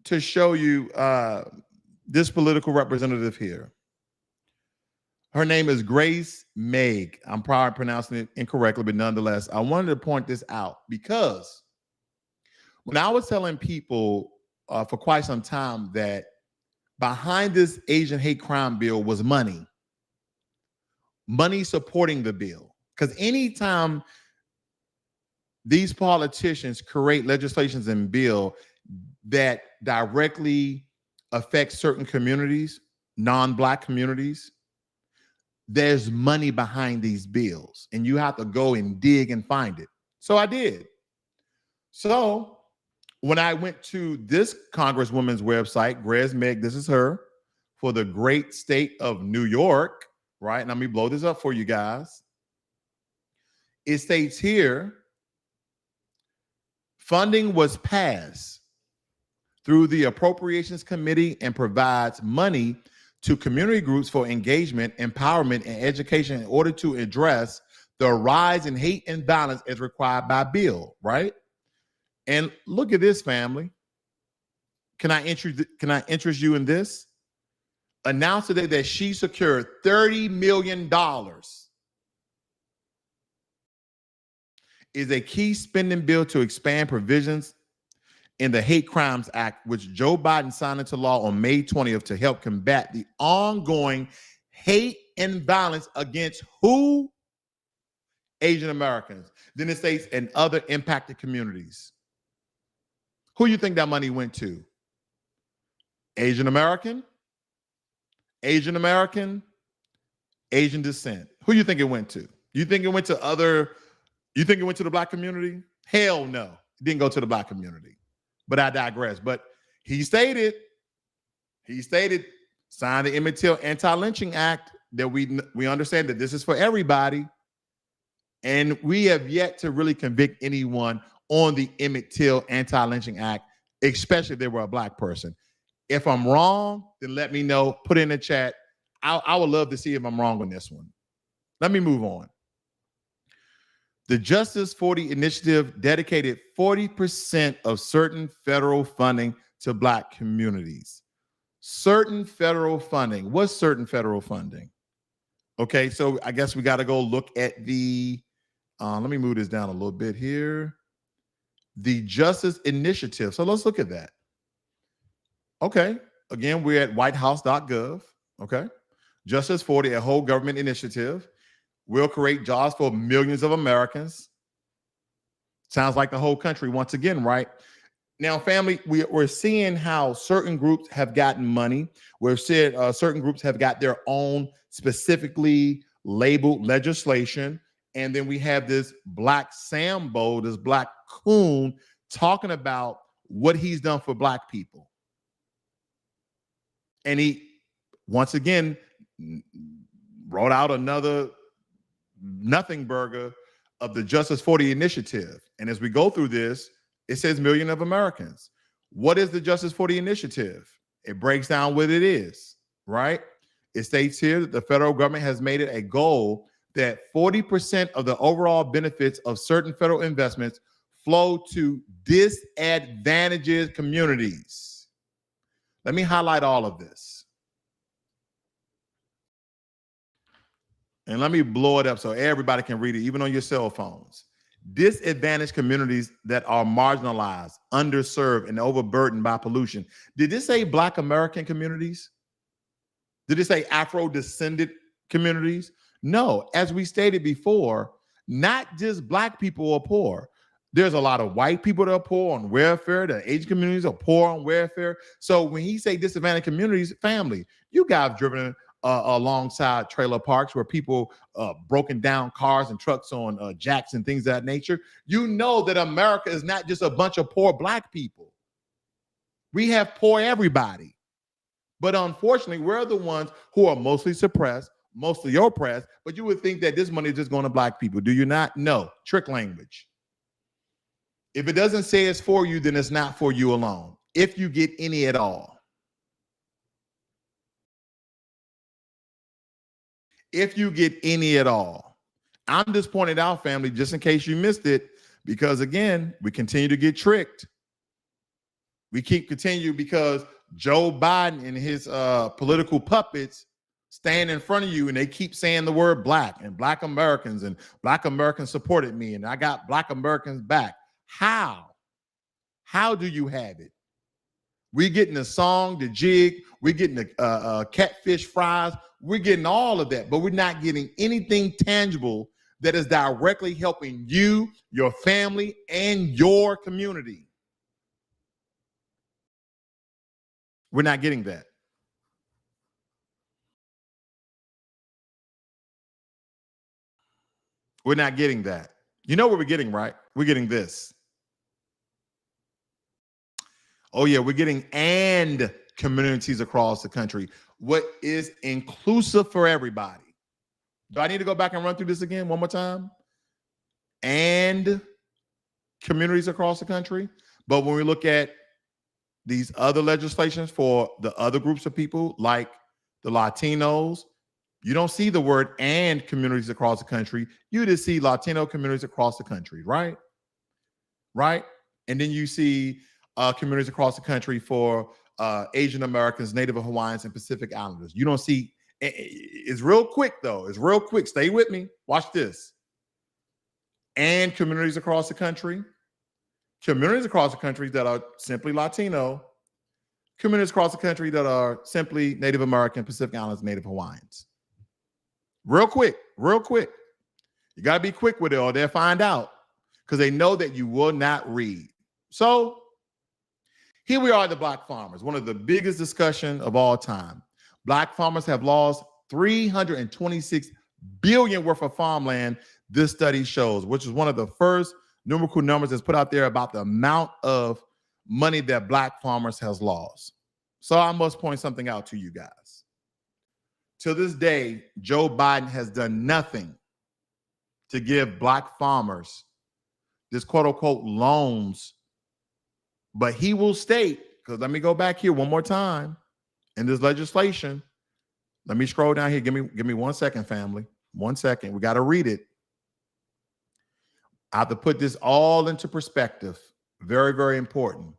to show you this political representative here. Her name is Grace Meg. I'm probably pronouncing it incorrectly, but nonetheless, I wanted to point this out because when I was telling people for quite some time that behind this Asian hate crime bill was money supporting the bill. Because anytime these politicians create legislations and bill that directly affect certain communities, non-Black communities, there's money behind these bills, and you have to go and dig and find it. So I did. So when I went to this Congresswoman's website, Grace Meg, this is her, for the great state of New York, right? Now let me blow this up for you guys. It states here, funding was passed through the Appropriations Committee and provides money to community groups for engagement, empowerment, and education in order to address the rise in hate and violence as required by bill, right? And look at this, family. Can I interest you in this? Announced today that she secured $30 million is a key spending bill to expand provisions in the Hate Crimes Act, which Joe Biden signed into law on May 20th to help combat the ongoing hate and violence against who? Asian Americans. Then it states and other impacted communities. Who you think that money went to? Asian American, Asian American, Asian descent. Who you think it went to? You think it went to the Black community? Hell no. It didn't go to the Black community. But I digress. But he stated, sign the Emmett Till Anti-Lynching Act, that we understand that this is for everybody. And we have yet to really convict anyone on the Emmett Till Anti-Lynching Act, especially if they were a Black person. If I'm wrong, then let me know. Put it in the chat. I would love to see if I'm wrong on this one. Let me move on. The Justice 40 initiative dedicated 40% of certain federal funding to Black communities. Certain federal funding. What's certain federal funding? Okay, so I guess we got to go look at the, let me move this down a little bit here. The Justice Initiative. So let's look at that. Okay, again, we're at whitehouse.gov. Okay, Justice 40, a whole government initiative, will create jobs for millions of Americans. Sounds like the whole country once again, right? Now, family, we're seeing how certain groups have gotten money. We're seeing certain groups have got their own specifically labeled legislation. And then we have this Black Sambo, this Black coon, talking about what he's done for Black people. And he, once again, wrote out another nothing burger of the Justice 40 initiative. And as we go through this, it says million of Americans. What is the Justice 40 initiative? It breaks down what it is, right? It states here that the federal government has made it a goal that 40% of the overall benefits of certain federal investments flow to disadvantaged communities. Let me highlight all of this. And let me blow it up so everybody can read it, even on your cell phones. Disadvantaged communities that are marginalized, underserved, and overburdened by pollution. Did this say Black American communities? Did it say Afro-descended communities? No. As we stated before, not just Black people are poor. There's a lot of white people that are poor on welfare. The Asian communities are poor on welfare. So when he say disadvantaged communities, family, you guys driven alongside trailer parks where people broken down cars and trucks on jacks and things of that nature. You know that America is not just a bunch of poor Black people. We have poor everybody. But unfortunately, we're the ones who are mostly suppressed, mostly oppressed. But you would think that this money is just going to Black people. Do you not? No. Trick language. If it doesn't say it's for you, then it's not for you alone, if you get any at all. If you get any at all. I'm just pointing out, family, just in case you missed it, because again, we continue to get tricked. We continue because Joe Biden and his political puppets stand in front of you and they keep saying the word Black and Black Americans and Black Americans supported me and I got Black Americans back. How? How do you have it? We're getting the song, the jig, we're getting the catfish fries, we're getting all of that, but we're not getting anything tangible that is directly helping you, your family, and your community. We're not getting that. We're not getting that. You know what we're getting, right? We're getting this. Oh, yeah, we're getting and communities across the country. What is inclusive for everybody? Do I need to go back and run through this again one more time? And communities across the country. But when we look at these other legislations for the other groups of people, like the Latinos, you don't see the word and communities across the country. You just see Latino communities across the country, right? Right? And then you see communities across the country for Asian Americans, Native Hawaiians, and Pacific Islanders. You don't see, it's real quick though. It's real quick. Stay with me. Watch this. And communities across the country. Communities across the country that are simply Latino. Communities across the country that are simply Native American, Pacific Islanders, Native Hawaiians. Real quick, real quick. You got to be quick with it or they'll find out because they know that you will not read. So here we are, the Black farmers, one of the biggest discussion of all time. Black farmers have lost $326 billion worth of farmland, this study shows, which is one of the first numerical numbers that's put out there about the amount of money that Black farmers has lost. So I must point something out to you guys. To this day, Joe Biden has done nothing to give Black farmers this quote unquote loans, but he will state, because let me go back here one more time in this legislation. Let me scroll down here. Give me 1 second, family. 1 second. We got to read it. I have to put this all into perspective. Very, very important.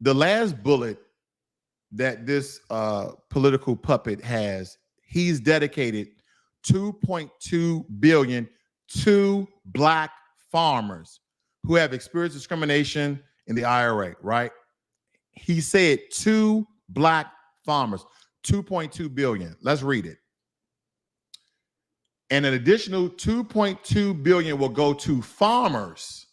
The last bullet that this political puppet has, he's dedicated $2.2 billion to Black farmers who have experienced discrimination in the IRA, right? He said to Black farmers, 2.2 billion. Let's read it. And an additional 2.2 billion will go to farmers.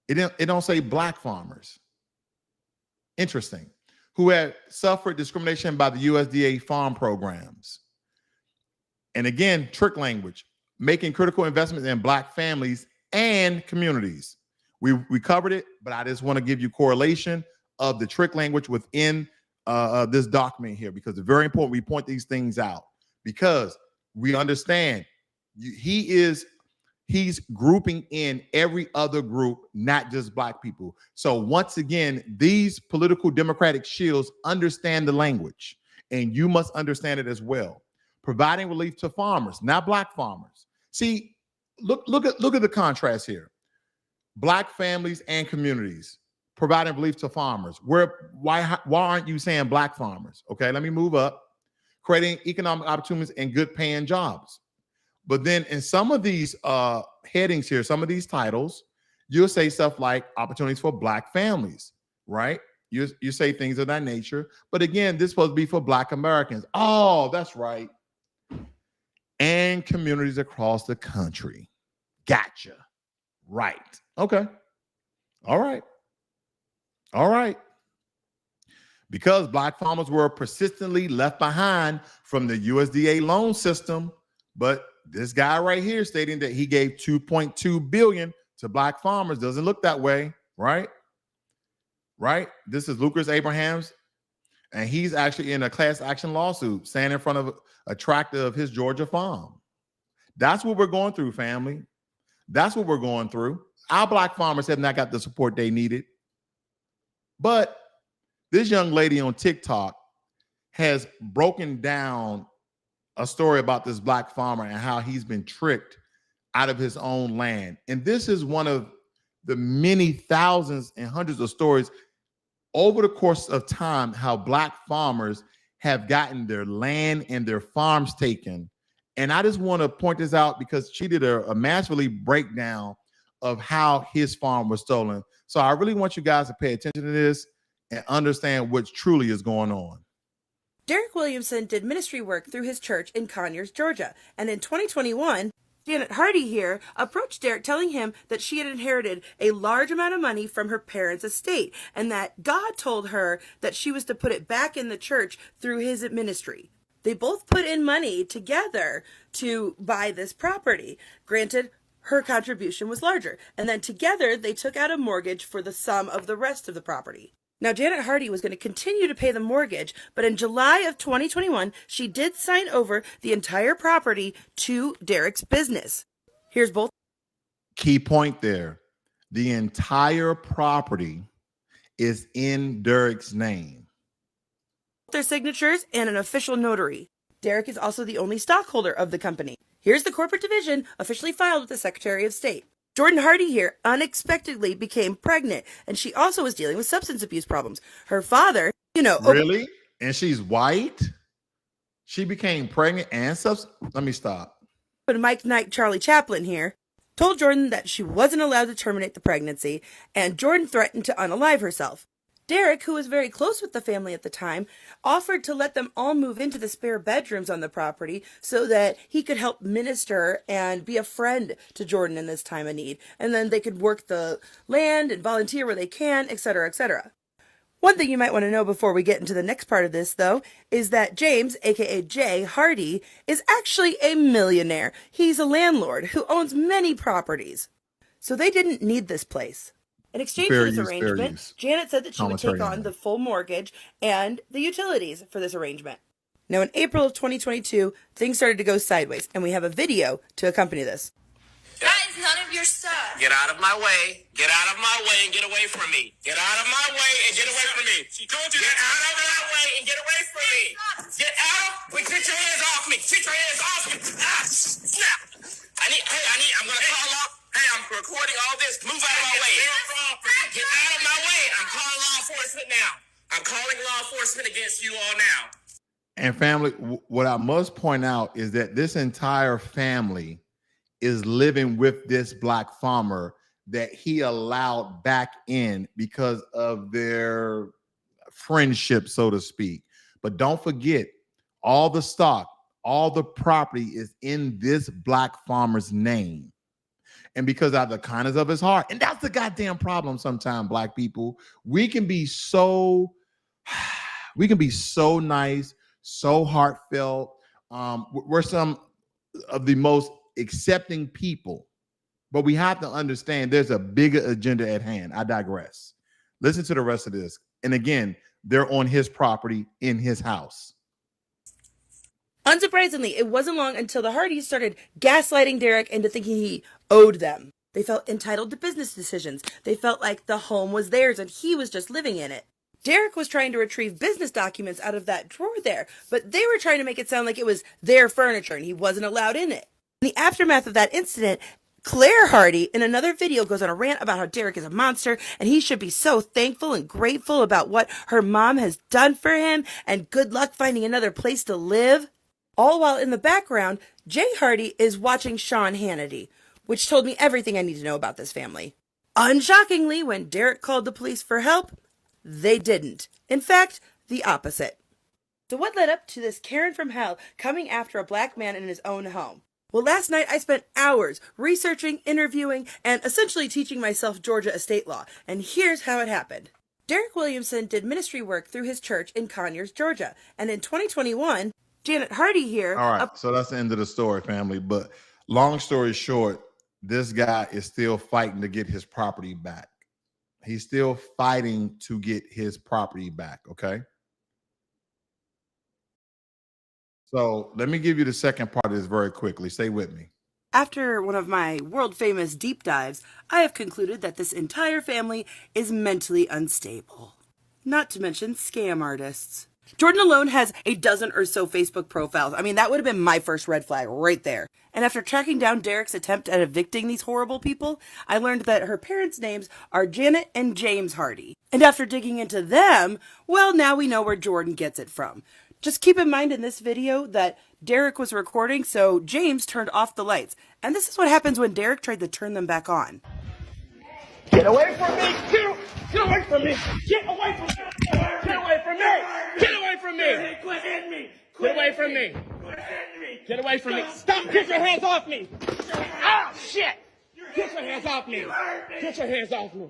It don't say Black farmers. Interesting. Who have suffered discrimination by the USDA farm programs. And again, trick language, making critical investments in Black families and communities. We covered it, but I just want to give you correlation of the trick language within this document here, because it's very important we point these things out, because we understand he is he's grouping in every other group, not just black people. So once again, these political democratic shields understand the language, and you must understand it as well. Providing relief to farmers, not black farmers. See, look at the contrast here. Black families and communities providing relief to farmers. Why aren't you saying black farmers? Okay, let me move up. Creating economic opportunities and good paying jobs. But then in some of these headings here, some of these titles, you'll say stuff like opportunities for black families, right? You say things of that nature. But again, this is supposed to be for black Americans. Oh, that's right. And communities across the country. Gotcha. Right. Okay. All right. All right. Because black farmers were persistently left behind from the USDA loan system, but this guy right here stating that he gave 2.2 billion to black farmers doesn't look that way, right? Right? This is Lucas Abrahams, and he's actually in a class action lawsuit standing in front of a tractor of his Georgia farm. That's what we're going through, family. That's what we're going through. Our black farmers have not got the support they needed. But this young lady on TikTok has broken down a story about this black farmer and how he's been tricked out of his own land. And this is one of the many thousands and hundreds of stories over the course of time, how black farmers have gotten their land and their farms taken. And I just want to point this out because she did a masterfully breakdown of how his farm was stolen. So I really want you guys to pay attention to this and understand what truly is going on. Derek Williamson did ministry work through his church in Conyers, Georgia, and in 2021, Janet Hardy here approached Derek telling him that she had inherited a large amount of money from her parents' estate and that God told her that she was to put it back in the church through his ministry. They both put in money together to buy this property. Granted, her contribution was larger, and then together they took out a mortgage for the sum of the rest of the property. Now, Janet Hardy was going to continue to pay the mortgage, but in July of 2021, she did sign over the entire property to Derek's business. Here's both. Key point there. The entire property is in Derek's name. Their signatures and an official notary. Derek is also the only stockholder of the company. Here's the corporate division officially filed with the Secretary of State. Jordan Hardy here unexpectedly became pregnant, and she also was dealing with substance abuse problems. Her father, Really? And she's white? She became pregnant and let me stop. But Mike Knight, Charlie Chaplin here, told Jordan that she wasn't allowed to terminate the pregnancy, and Jordan threatened to unalive herself. Derek, who was very close with the family at the time, offered to let them all move into the spare bedrooms on the property so that he could help minister and be a friend to Jordan in this time of need. And then they could work the land and volunteer where they can, etc., etc. One thing you might want to know before we get into the next part of this, though, is that James, aka Jay Hardy, is actually a millionaire. He's a landlord who owns many properties. So they didn't need this place. In exchange for this arrangement, Janet said that she would take on the full mortgage and the utilities for this arrangement. Now, in April of 2022, things started to go sideways, and we have a video to accompany this. That is none of your stuff. Get out of my way. Get out of my way and get away from me. Get out of my way and get away from me. She told you get out of my way and get away from me. Get out. Wait, get your hands off me. Get your hands off me. Ah, snap. I'm going to call off. Hey, I'm recording all this. Move out of my way. Get out of my way. I'm calling law enforcement now. I'm calling law enforcement against you all now. And family, what I must point out is that this entire family is living with this black farmer that he allowed back in because of their friendship, so to speak. But don't forget, all the stock, all the property is in this black farmer's name. And because out of the kindness of his heart, and that's the goddamn problem sometimes, black people, we can be so nice, so heartfelt. We're some of the most accepting people, but we have to understand there's a bigger agenda at hand. I digress. Listen to the rest of this. And again, they're on his property in his house. Unsurprisingly, it wasn't long until the Hardys started gaslighting Derek into thinking he owed them. They felt entitled to business decisions. They felt like the home was theirs and he was just living in it. Derek was trying to retrieve business documents out of that drawer there, but they were trying to make it sound like it was their furniture and he wasn't allowed in it. In the aftermath of that incident, Claire Hardy, in another video, goes on a rant about how Derek is a monster and he should be so thankful and grateful about what her mom has done for him and good luck finding another place to live. All while in the background, Jay Hardy is watching Sean Hannity, which told me everything I need to know about this family. Unshockingly, when Derek called the police for help, they didn't. In fact, the opposite. So what led up to this Karen from hell coming after a black man in his own home? Well, last night I spent hours researching, interviewing, and essentially teaching myself Georgia estate law. And here's how it happened. Derek Williamson did ministry work through his church in Conyers, Georgia. And in 2021, Janet Hardy here. All right, so that's the end of the story, family. But long story short, this guy is still fighting to get his property back. He's still fighting to get his property back, okay? So let me give you the second part of this very quickly. Stay with me. After one of my world-famous deep dives, I have concluded that this entire family is mentally unstable. Not to mention scam artists. Jordan alone has a dozen or so Facebook profiles. I mean, that would have been my first red flag right there. And after tracking down Derek's attempt at evicting these horrible people, I learned that her parents' names are Janet and James Hardy. And after digging into them, well, now we know where Jordan gets it from. Just keep in mind in this video that Derek was recording, so James turned off the lights. And this is what happens when Derek tried to turn them back on. Get away from me! Get away from me! Get away from me! Get away from me! Get away from me! Quit hitting me! Get away from me! Quit hitting me! Get away from me! Stop! Get your hands off me! Ah, shit! Get your hands off me! Get your hands off me!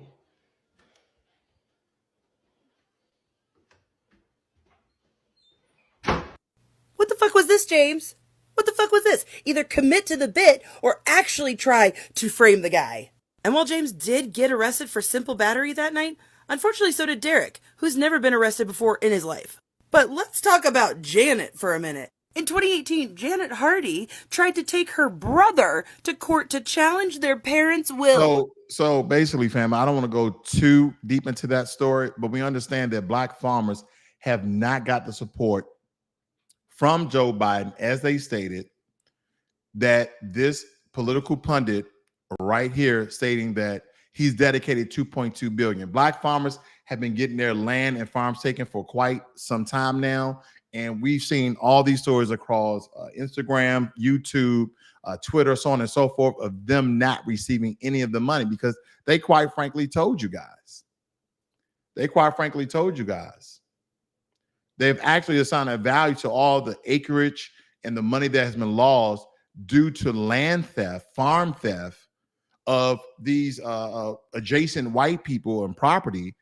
What the fuck was this, James? What the fuck was this? Either commit to the bit or actually try to frame the guy. And while James did get arrested for simple battery that night, unfortunately so did Derek, who's never been arrested before in his life. But let's talk about Janet for a minute. In 2018, Janet Hardy tried to take her brother to court to challenge their parents' will. So basically, fam, I don't want to go too deep into that story, but we understand that black farmers have not got the support from Joe Biden, as they stated, that this political pundit right here stating that he's dedicated 2.2 billion. Black farmers have been getting their land and farms taken for quite some time now. And we've seen all these stories across Instagram, YouTube, Twitter, so on and so forth, of them not receiving any of the money because they quite frankly told you guys. They've actually assigned a value to all the acreage and the money that has been lost due to land theft, farm theft of these adjacent white people and property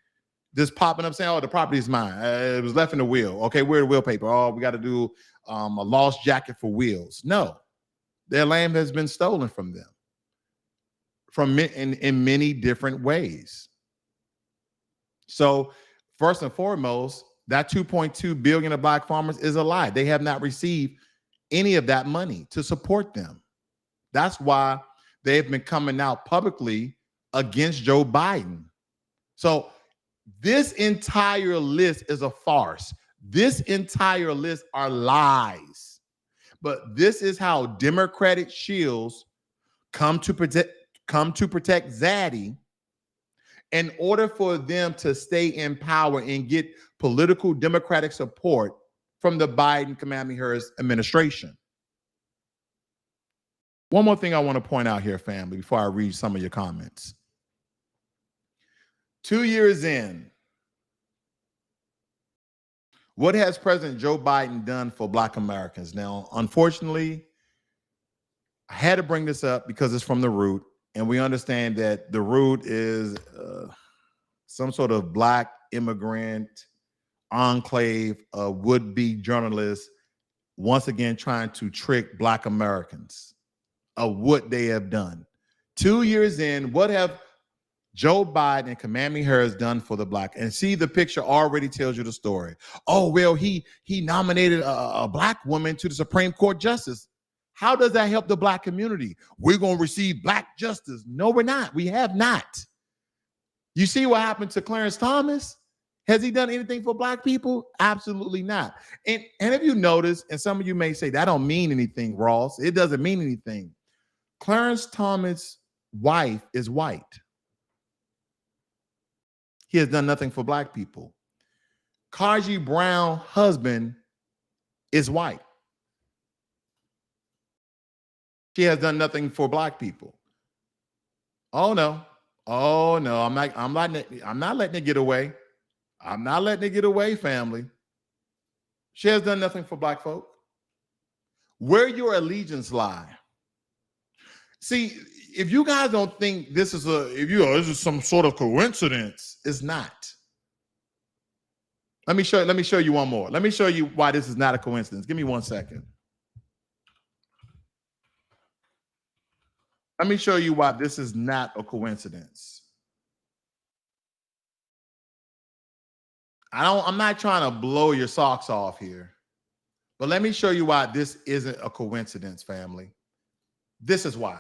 just popping up saying, oh, the property is mine. It was left in the will. Okay, where's the will paper? Oh, we got to do a lost jacket for wheels. No, their land has been stolen from them in many different ways. So first and foremost, that 2.2 billion of black farmers is a lie. They have not received any of that money to support them. That's why they've been coming out publicly against Joe Biden. So this entire list is a farce. This entire list are lies. But this is how Democratic shills come to protect Zaddy in order for them to stay in power and get political Democratic support from the Biden Kamala Harris administration. One more thing I want to point out here, family, before I read some of your comments. 2 years in, what has President Joe Biden done for Black Americans? Now, unfortunately, I had to bring this up because it's from the root, and we understand that the root is some sort of Black immigrant enclave of would-be journalists once again trying to trick Black Americans of what they have done. 2 years in, what have Joe Biden and Kamala Harris done for the black. And see, the picture already tells you the story. Oh, well, he nominated a black woman to the Supreme Court justice. How does that help the black community? We're going to receive black justice. No, we're not. We have not. You see what happened to Clarence Thomas? Has he done anything for black people? Absolutely not. And if you notice, and some of you may say, that don't mean anything, Ross. It doesn't mean anything. Clarence Thomas' wife is white. He has done nothing for black people. Karji Brown's husband is white. She has done nothing for black people. Oh no. Oh no. I'm not letting it get away. I'm not letting it get away, family. She has done nothing for black folk. Where your allegiance lie? See, if you guys don't think this is this is some sort of coincidence, it's not. Let me show you one more. Let me show you why this is not a coincidence. Give me 1 second. Let me show you why this is not a coincidence. I'm not trying to blow your socks off here, but let me show you why this isn't a coincidence, family. This is why.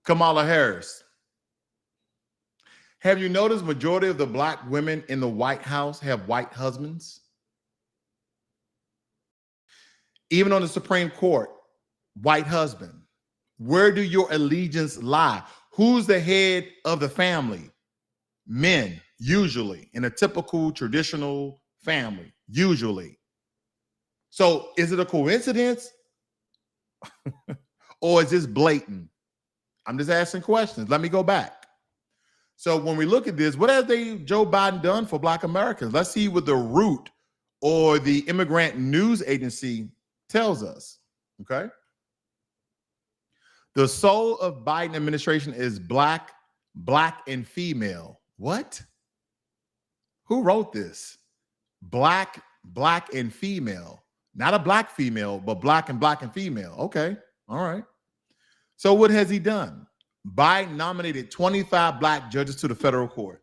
Kamala Harris. Have you noticed majority of the black women in the White House have white husbands? Even on the Supreme Court, white husband. Where do your allegiance lie? Who's the head of the family? Men, usually, in a typical traditional family, usually. So is it a coincidence? Or is this blatant? I'm just asking questions. Let me go back. So when we look at this, what has Joe Biden done for black Americans? Let's see what the Root or the Immigrant News Agency tells us, okay? The soul of Biden administration is black, and female. What? Who wrote this? Black, and female. Not a black female, but black and female. Okay, all right. So what has he done? Biden nominated 25 black judges to the federal court.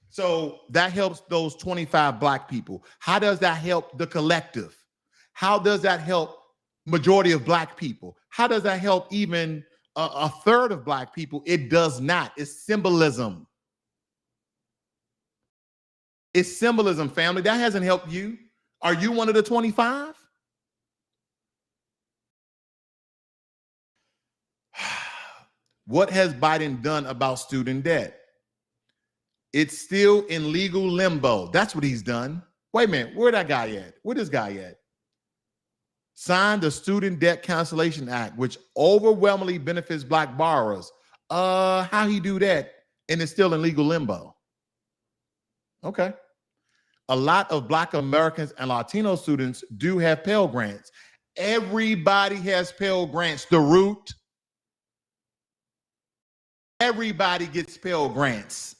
So that helps those 25 black people. How does that help the collective? How does that help majority of black people? How does that help even a third of black people? It does not. It's symbolism. It's symbolism, family. That hasn't helped you. Are you one of the 25? What has Biden done about student debt? It's still in legal limbo. That's what he's done. Wait a minute. Where that guy at? Where this guy at? Signed the Student Debt Cancellation Act, which overwhelmingly benefits black borrowers. How he do that? And it's still in legal limbo. Okay. A lot of black Americans and Latino students do have Pell Grants. Everybody has Pell Grants. The Root. Everybody gets Pell Grants.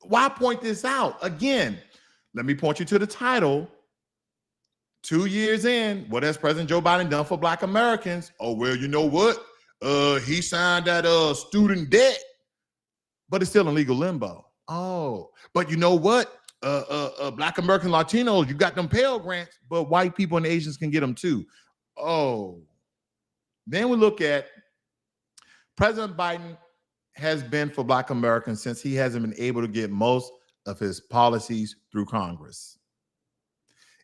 Why point this out? Again, let me point you to the title. 2 years in, what has President Joe Biden done for black Americans? Oh, well, you know what? He signed that student debt, but it's still in legal limbo. Oh, but you know what? Black American Latinos, you got them Pell Grants, but white people and Asians can get them too. Oh, then we look at President Biden has been for black Americans since he hasn't been able to get most of his policies through Congress.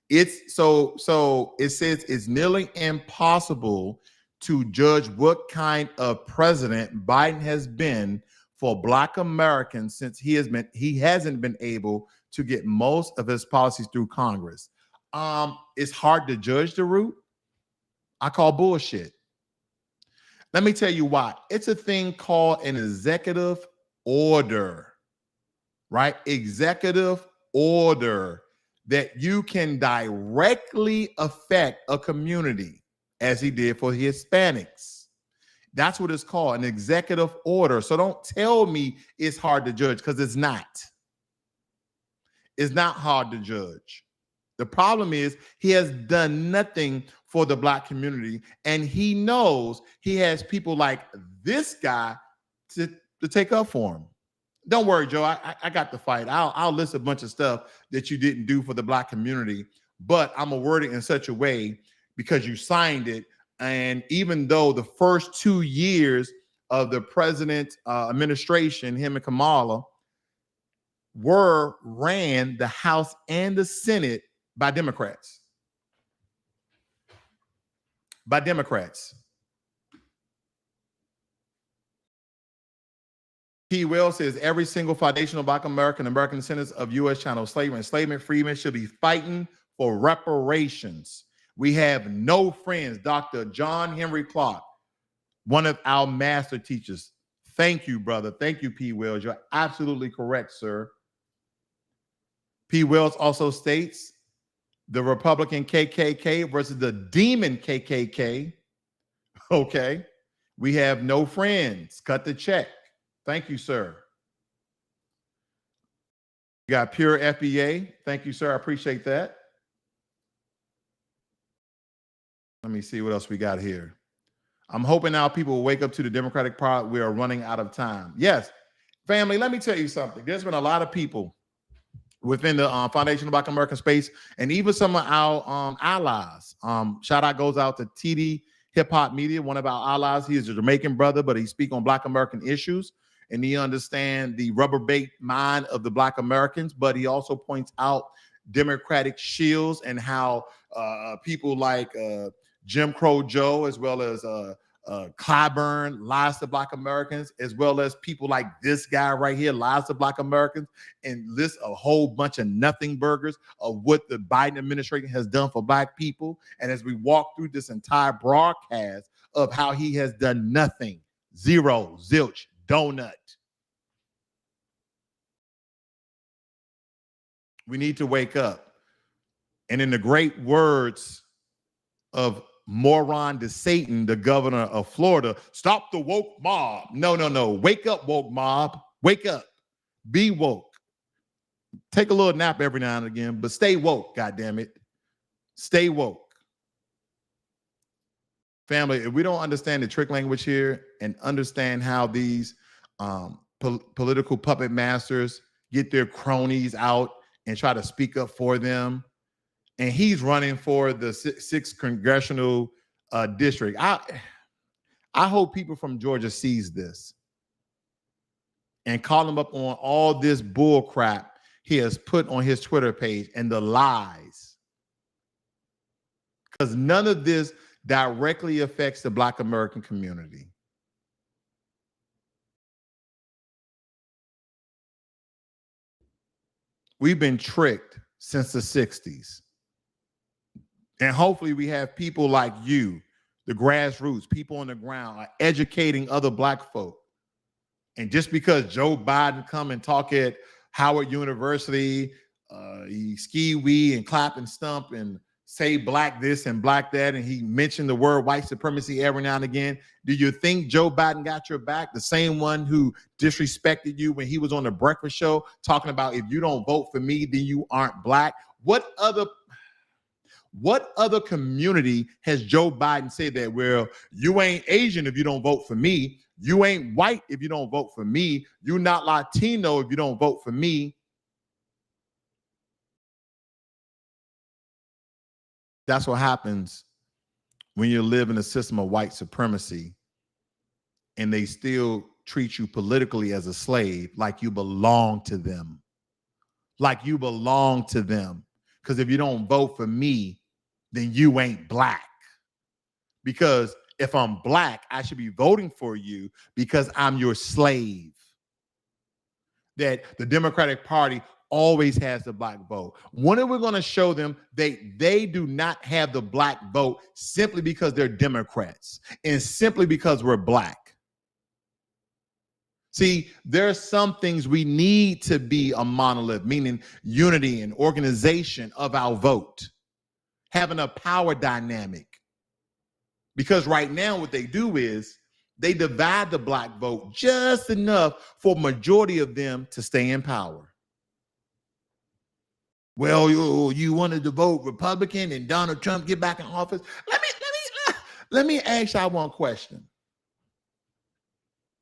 It's so it says it's nearly impossible to judge what kind of president Biden has been for black Americans since he hasn't been able to get most of his policies through Congress. It's hard to judge, the Root. I call bullshit. Let me tell you why. It's a thing called an executive order, right? Executive order that you can directly affect a community, as he did for the Hispanics. That's what it's called, an executive order. So don't tell me it's hard to judge, because it's not. It's not hard to judge. The problem is he has done nothing for the black community. And he knows he has people like this guy to take up for him. Don't worry, Joe. I got the fight. I'll list a bunch of stuff that you didn't do for the black community, but I'm gonna word it in such a way because you signed it. And even though the first 2 years of the president's administration, him and Kamala, ran the House and the Senate by Democrats. By Democrats. P. Will says every single foundational black American descendants of U.S. chattel slavery and enslavement freemen should be fighting for reparations. We have no friends. Dr. John Henry Clark, one of our master teachers. Thank you, brother. Thank you, P. Wells. You're absolutely correct, sir. P. Wells also states the Republican KKK versus the demon KKK. Okay. We have no friends. Cut the check. Thank you, sir. We got Pure FBA. Thank you, sir. I appreciate that. Let me see what else we got here. I'm hoping now people will wake up to the Democratic Party. We are running out of time. Yes, family, let me tell you something. There's been a lot of people within the Foundation of Black American Space and even some of our allies. Shout out goes out to TD Hip Hop Media, one of our allies. He is a Jamaican brother, but he speaks on Black American issues. And he understands the rubber-baked mind of the Black Americans, but he also points out Democratic shields and how people like Jim Crow Joe, as well as Clyburn lies to Black Americans, as well as people like this guy right here lies to Black Americans, and lists a whole bunch of nothing burgers of what the Biden administration has done for Black people. And as we walk through this entire broadcast of how he has done nothing, zero, zilch, donut. We need to wake up. And in the great words of Moron de Satan, the governor of Florida, stop the woke mob. No. Wake up, woke mob. Wake up. Be woke. Take a little nap every now and again, but stay woke, goddammit. Stay woke. Family, if we don't understand the trick language here and understand how these political puppet masters get their cronies out and try to speak up for them, and he's running for the 6th congressional district. I hope people from Georgia sees this and call him up on all this bull crap he has put on his Twitter page and the lies. Because none of this directly affects the Black American community. We've been tricked since the 60s. And hopefully we have people like you, the grassroots, people on the ground, are educating other Black folk. And just because Joe Biden come and talk at Howard University, he ski wee and clap and stump and say Black this and Black that, and he mentioned the word white supremacy every now and again. Do you think Joe Biden got your back? The same one who disrespected you when he was on the breakfast show talking about if you don't vote for me, then you aren't Black. What other community has Joe Biden said that? Well, you ain't Asian if you don't vote for me. You ain't white if you don't vote for me. You're not Latino if you don't vote for me. That's what happens when you live in a system of white supremacy and they still treat you politically as a slave, like you belong to them. Like you belong to them. Because if you don't vote for me, then you ain't Black. Because if I'm Black, I should be voting for you because I'm your slave. That the Democratic Party always has the Black vote. When are we going to show them they do not have the Black vote simply because they're Democrats and simply because we're Black? See, there are some things we need to be a monolith, meaning unity and organization of our vote, having a power dynamic. Because right now what they do is they divide the Black vote just enough for a majority of them to stay in power. Well, you wanted to vote Republican and Donald Trump get back in office. Let me ask y'all one question.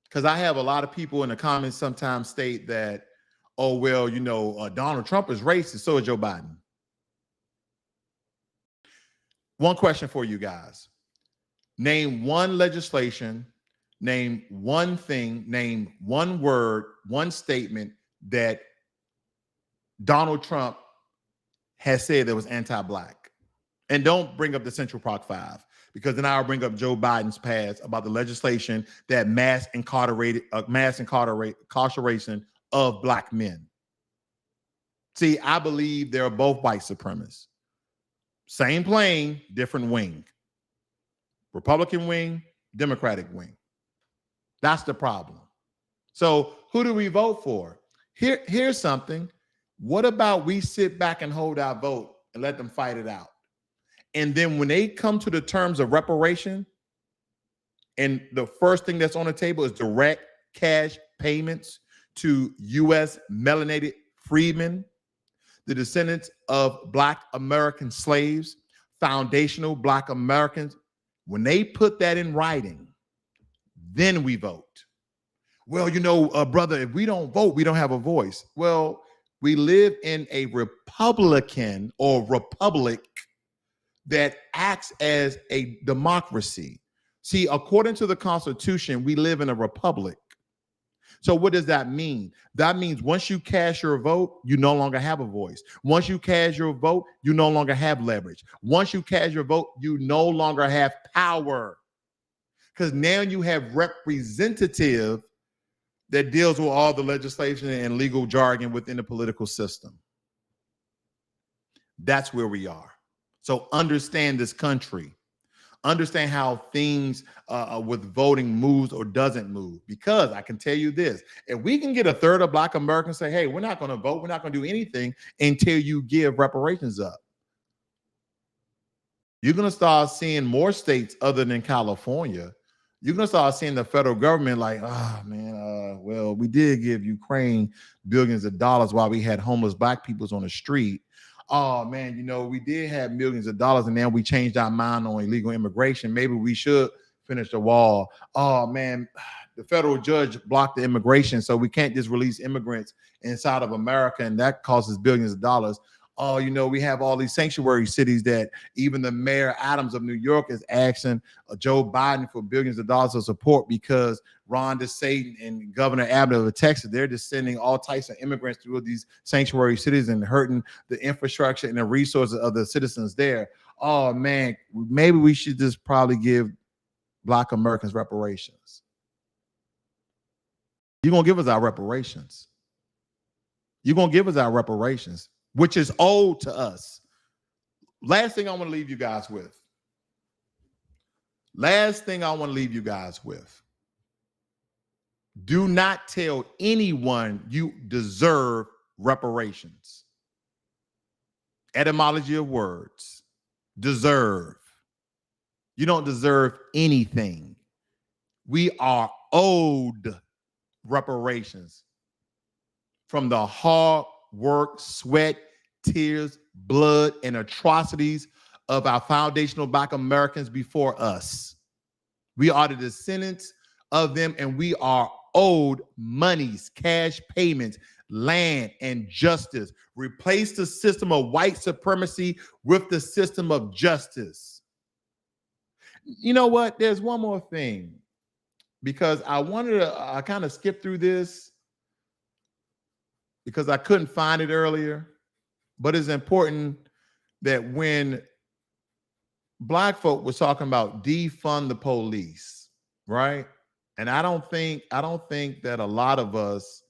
Because I have a lot of people in the comments sometimes state that, oh, well, Donald Trump is racist, so is Joe Biden. One question for you guys. Name one legislation, name one thing, name one word, one statement that Donald Trump has said that was anti-Black. And don't bring up the Central Park 5, because then I'll bring up Joe Biden's past about the legislation that mass incarceration of Black men. See, I believe they're both white supremacists. Same plane, different wing. Republican wing, Democratic wing. That's the problem. So who do we vote for? Here's something. What about we sit back and hold our vote and let them fight it out? And then when they come to the terms of reparation, and the first thing that's on the table is direct cash payments to U.S. melanated freedmen, the descendants of Black American slaves, foundational Black Americans, when they put that in writing, then we vote. Well, brother, if we don't vote, we don't have a voice. Well, we live in a Republican or republic that acts as a democracy. See, according to the Constitution, we live in a republic. So what does that mean? That means once you cast your vote, you no longer have a voice. Once you cast your vote, you no longer have leverage. Once you cast your vote, you no longer have power. Because now you have representative that deals with all the legislation and legal jargon within the political system. That's where we are. So understand this country. Understand how things with voting moves or doesn't move. Because I can tell you this, if we can get a third of Black Americans say, hey, we're not going to vote, we're not going to do anything until you give reparations up, you're going to start seeing more states other than California. You're going to start seeing the federal government like, oh, man, well, we did give Ukraine billions of dollars while we had homeless Black peoples on the street. Oh, man, we did have millions of dollars and now we changed our mind on illegal immigration. Maybe we should finish the wall. Oh, man, the federal judge blocked the immigration, so we can't just release immigrants inside of America, and that causes billions of dollars. Oh, we have all these sanctuary cities that even the Mayor Adams of New York is asking Joe Biden for billions of dollars of support because Ron DeSantis and Governor Abbott of Texas, they're just sending all types of immigrants through these sanctuary cities and hurting the infrastructure and the resources of the citizens there. Oh, man, maybe we should just probably give Black Americans reparations. You're going to give us our reparations. You're going to give us our reparations, which is owed to us. Last thing I want to leave you guys with. Do not tell anyone you deserve reparations. Etymology of words. Deserve. You don't deserve anything. We are owed reparations from the hard work, sweat, tears, blood, and atrocities of our foundational Black Americans before us. We are the descendants of them, and we are owed monies, cash payments, land, and justice. Replace the system of white supremacy with the system of justice. You know what? There's one more thing, because I kind of skipped through this because I couldn't find it earlier, but it's important that when Black folk was talking about defund the police, right? And I don't think that a lot of us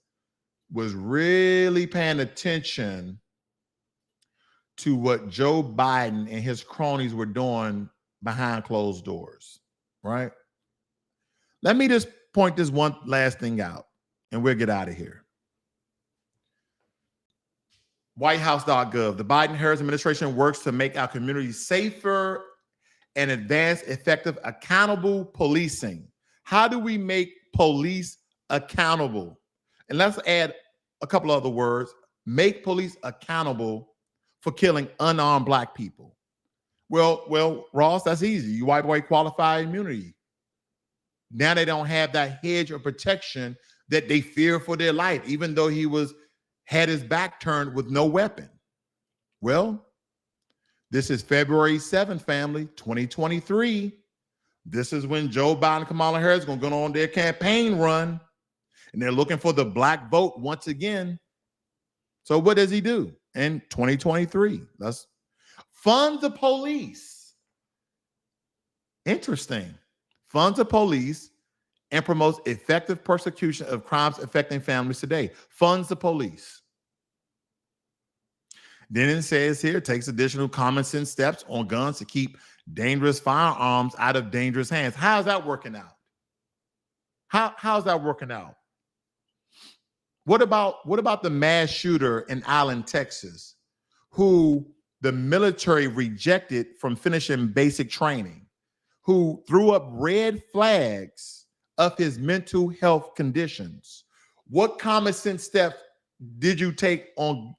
was really paying attention to what Joe Biden and his cronies were doing behind closed doors, right? Let me just point this one last thing out and we'll get out of here. WhiteHouse.gov. The Biden-Harris administration works to make our communities safer and advance effective, accountable policing. How do we make police accountable? And let's add a couple other words. Make police accountable for killing unarmed black people. Well, Ross, that's easy. You wipe away qualified immunity. Now they don't have that hedge of protection that they fear for their life, even though he had his back turned with no weapon. Well, this is February 7th, family, 2023. This is when Joe Biden and Kamala Harris are going to go on their campaign run, and they're looking for the black vote once again. So what does he do in 2023? Let's fund the police. Interesting. Funds the police and promotes effective persecution of crimes affecting families today. Funds the police. Then it says here, takes additional common sense steps on guns to keep dangerous firearms out of dangerous hands. How's that working out? How's that working out? What about the mass shooter in Allen, Texas, who the military rejected from finishing basic training, who threw up red flags of his mental health conditions? What common sense steps did you take on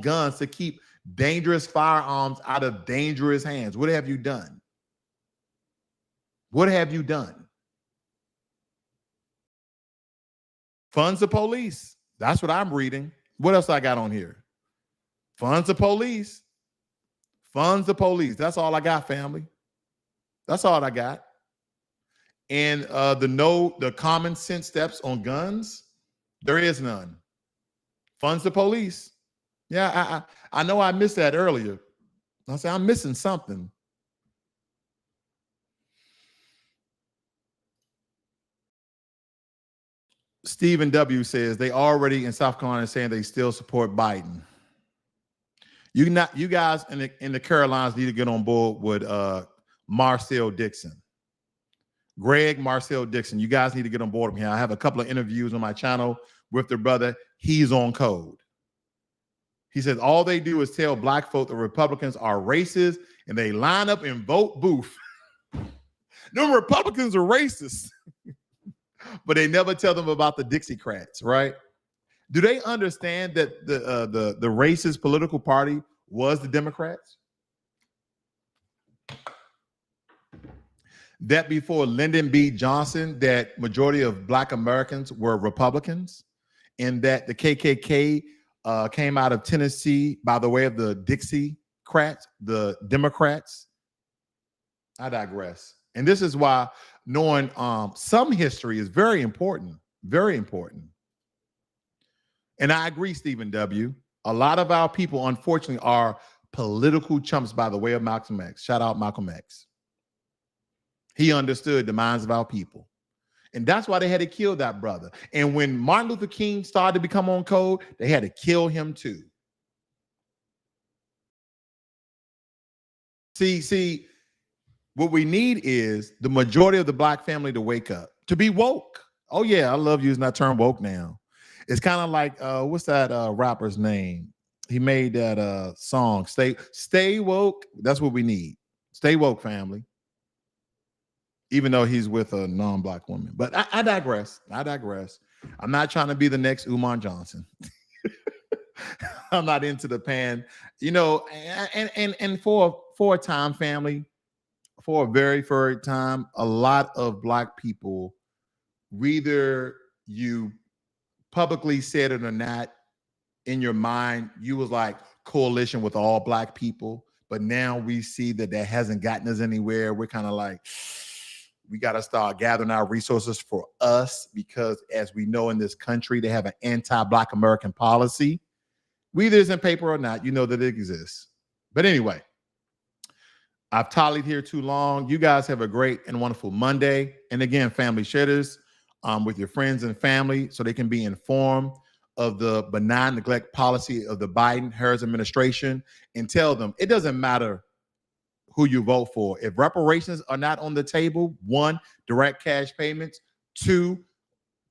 guns to keep dangerous firearms out of dangerous hands? What have you done? What have you done? Funds the police. That's what I'm reading. What else I got on here? Funds the police. Funds the police. That's all I got, family. That's all I got. And the common sense steps on guns, there is none. Funds the police. Yeah, I know I missed that earlier. I said I'm missing something. Stephen W. says they already in South Carolina saying they still support Biden. You guys in the Carolinas need to get on board with Marcel Dixon. Greg Marcel Dixon. You guys need to get on board with him. I have a couple of interviews on my channel with their brother. He's on code. He says all they do is tell black folk the Republicans are racist and they line up and vote booth. No, Republicans are racist. But they never tell them about the Dixiecrats, right? Do they understand that the racist political party was the Democrats? That before Lyndon B. Johnson, that majority of black Americans were Republicans, and that the KKK came out of Tennessee by the way of the Dixiecrats, the Democrats. I digress. And this is why knowing some history is very important, very important. And I agree, Stephen W. A lot of our people, unfortunately, are political chumps by the way of Malcolm X. Shout out Malcolm X. He understood the minds of our people. And that's why they had to kill that brother. And when Martin Luther King started to become on code, they had to kill him too. See, what we need is the majority of the black family to wake up, to be woke. Oh yeah, I love using that term woke now. It's kind of like, what's that rapper's name? He made that song, Stay Woke. That's what we need. Stay woke, family. Even though he's with a non-black woman. But I digress. I'm not trying to be the next Umar Johnson. I'm not into the pan, and for a time, family, for a very time, a lot of black people, whether you publicly said it or not, in your mind, you was like coalition with all black people. But now we see that hasn't gotten us anywhere. We're kind of like, we got to start gathering our resources for us, because as we know in this country, they have an anti-black American policy. Whether it's in paper or not, you know that it exists. But anyway, I've tallied here too long. You guys have a great and wonderful Monday. And again, family, share this with your friends and family so they can be informed of the benign neglect policy of the Biden-Harris administration, and tell them it doesn't matter who you vote for. If reparations are not on the table, 1, direct cash payments, 2,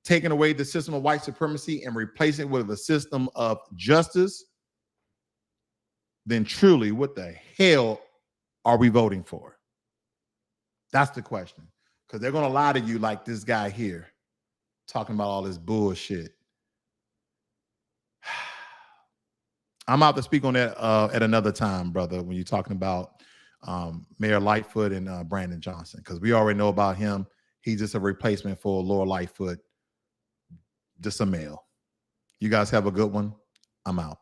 taking away the system of white supremacy and replacing it with a system of justice, then truly, what the hell are we voting for? That's the question. Because they're going to lie to you like this guy here, talking about all this bullshit. I'm out to speak on that at another time, brother, when you're talking about Mayor Lightfoot and Brandon Johnson, because we already know about him. He's just a replacement for Laura Lightfoot, just a male. You guys have a good one. I'm out.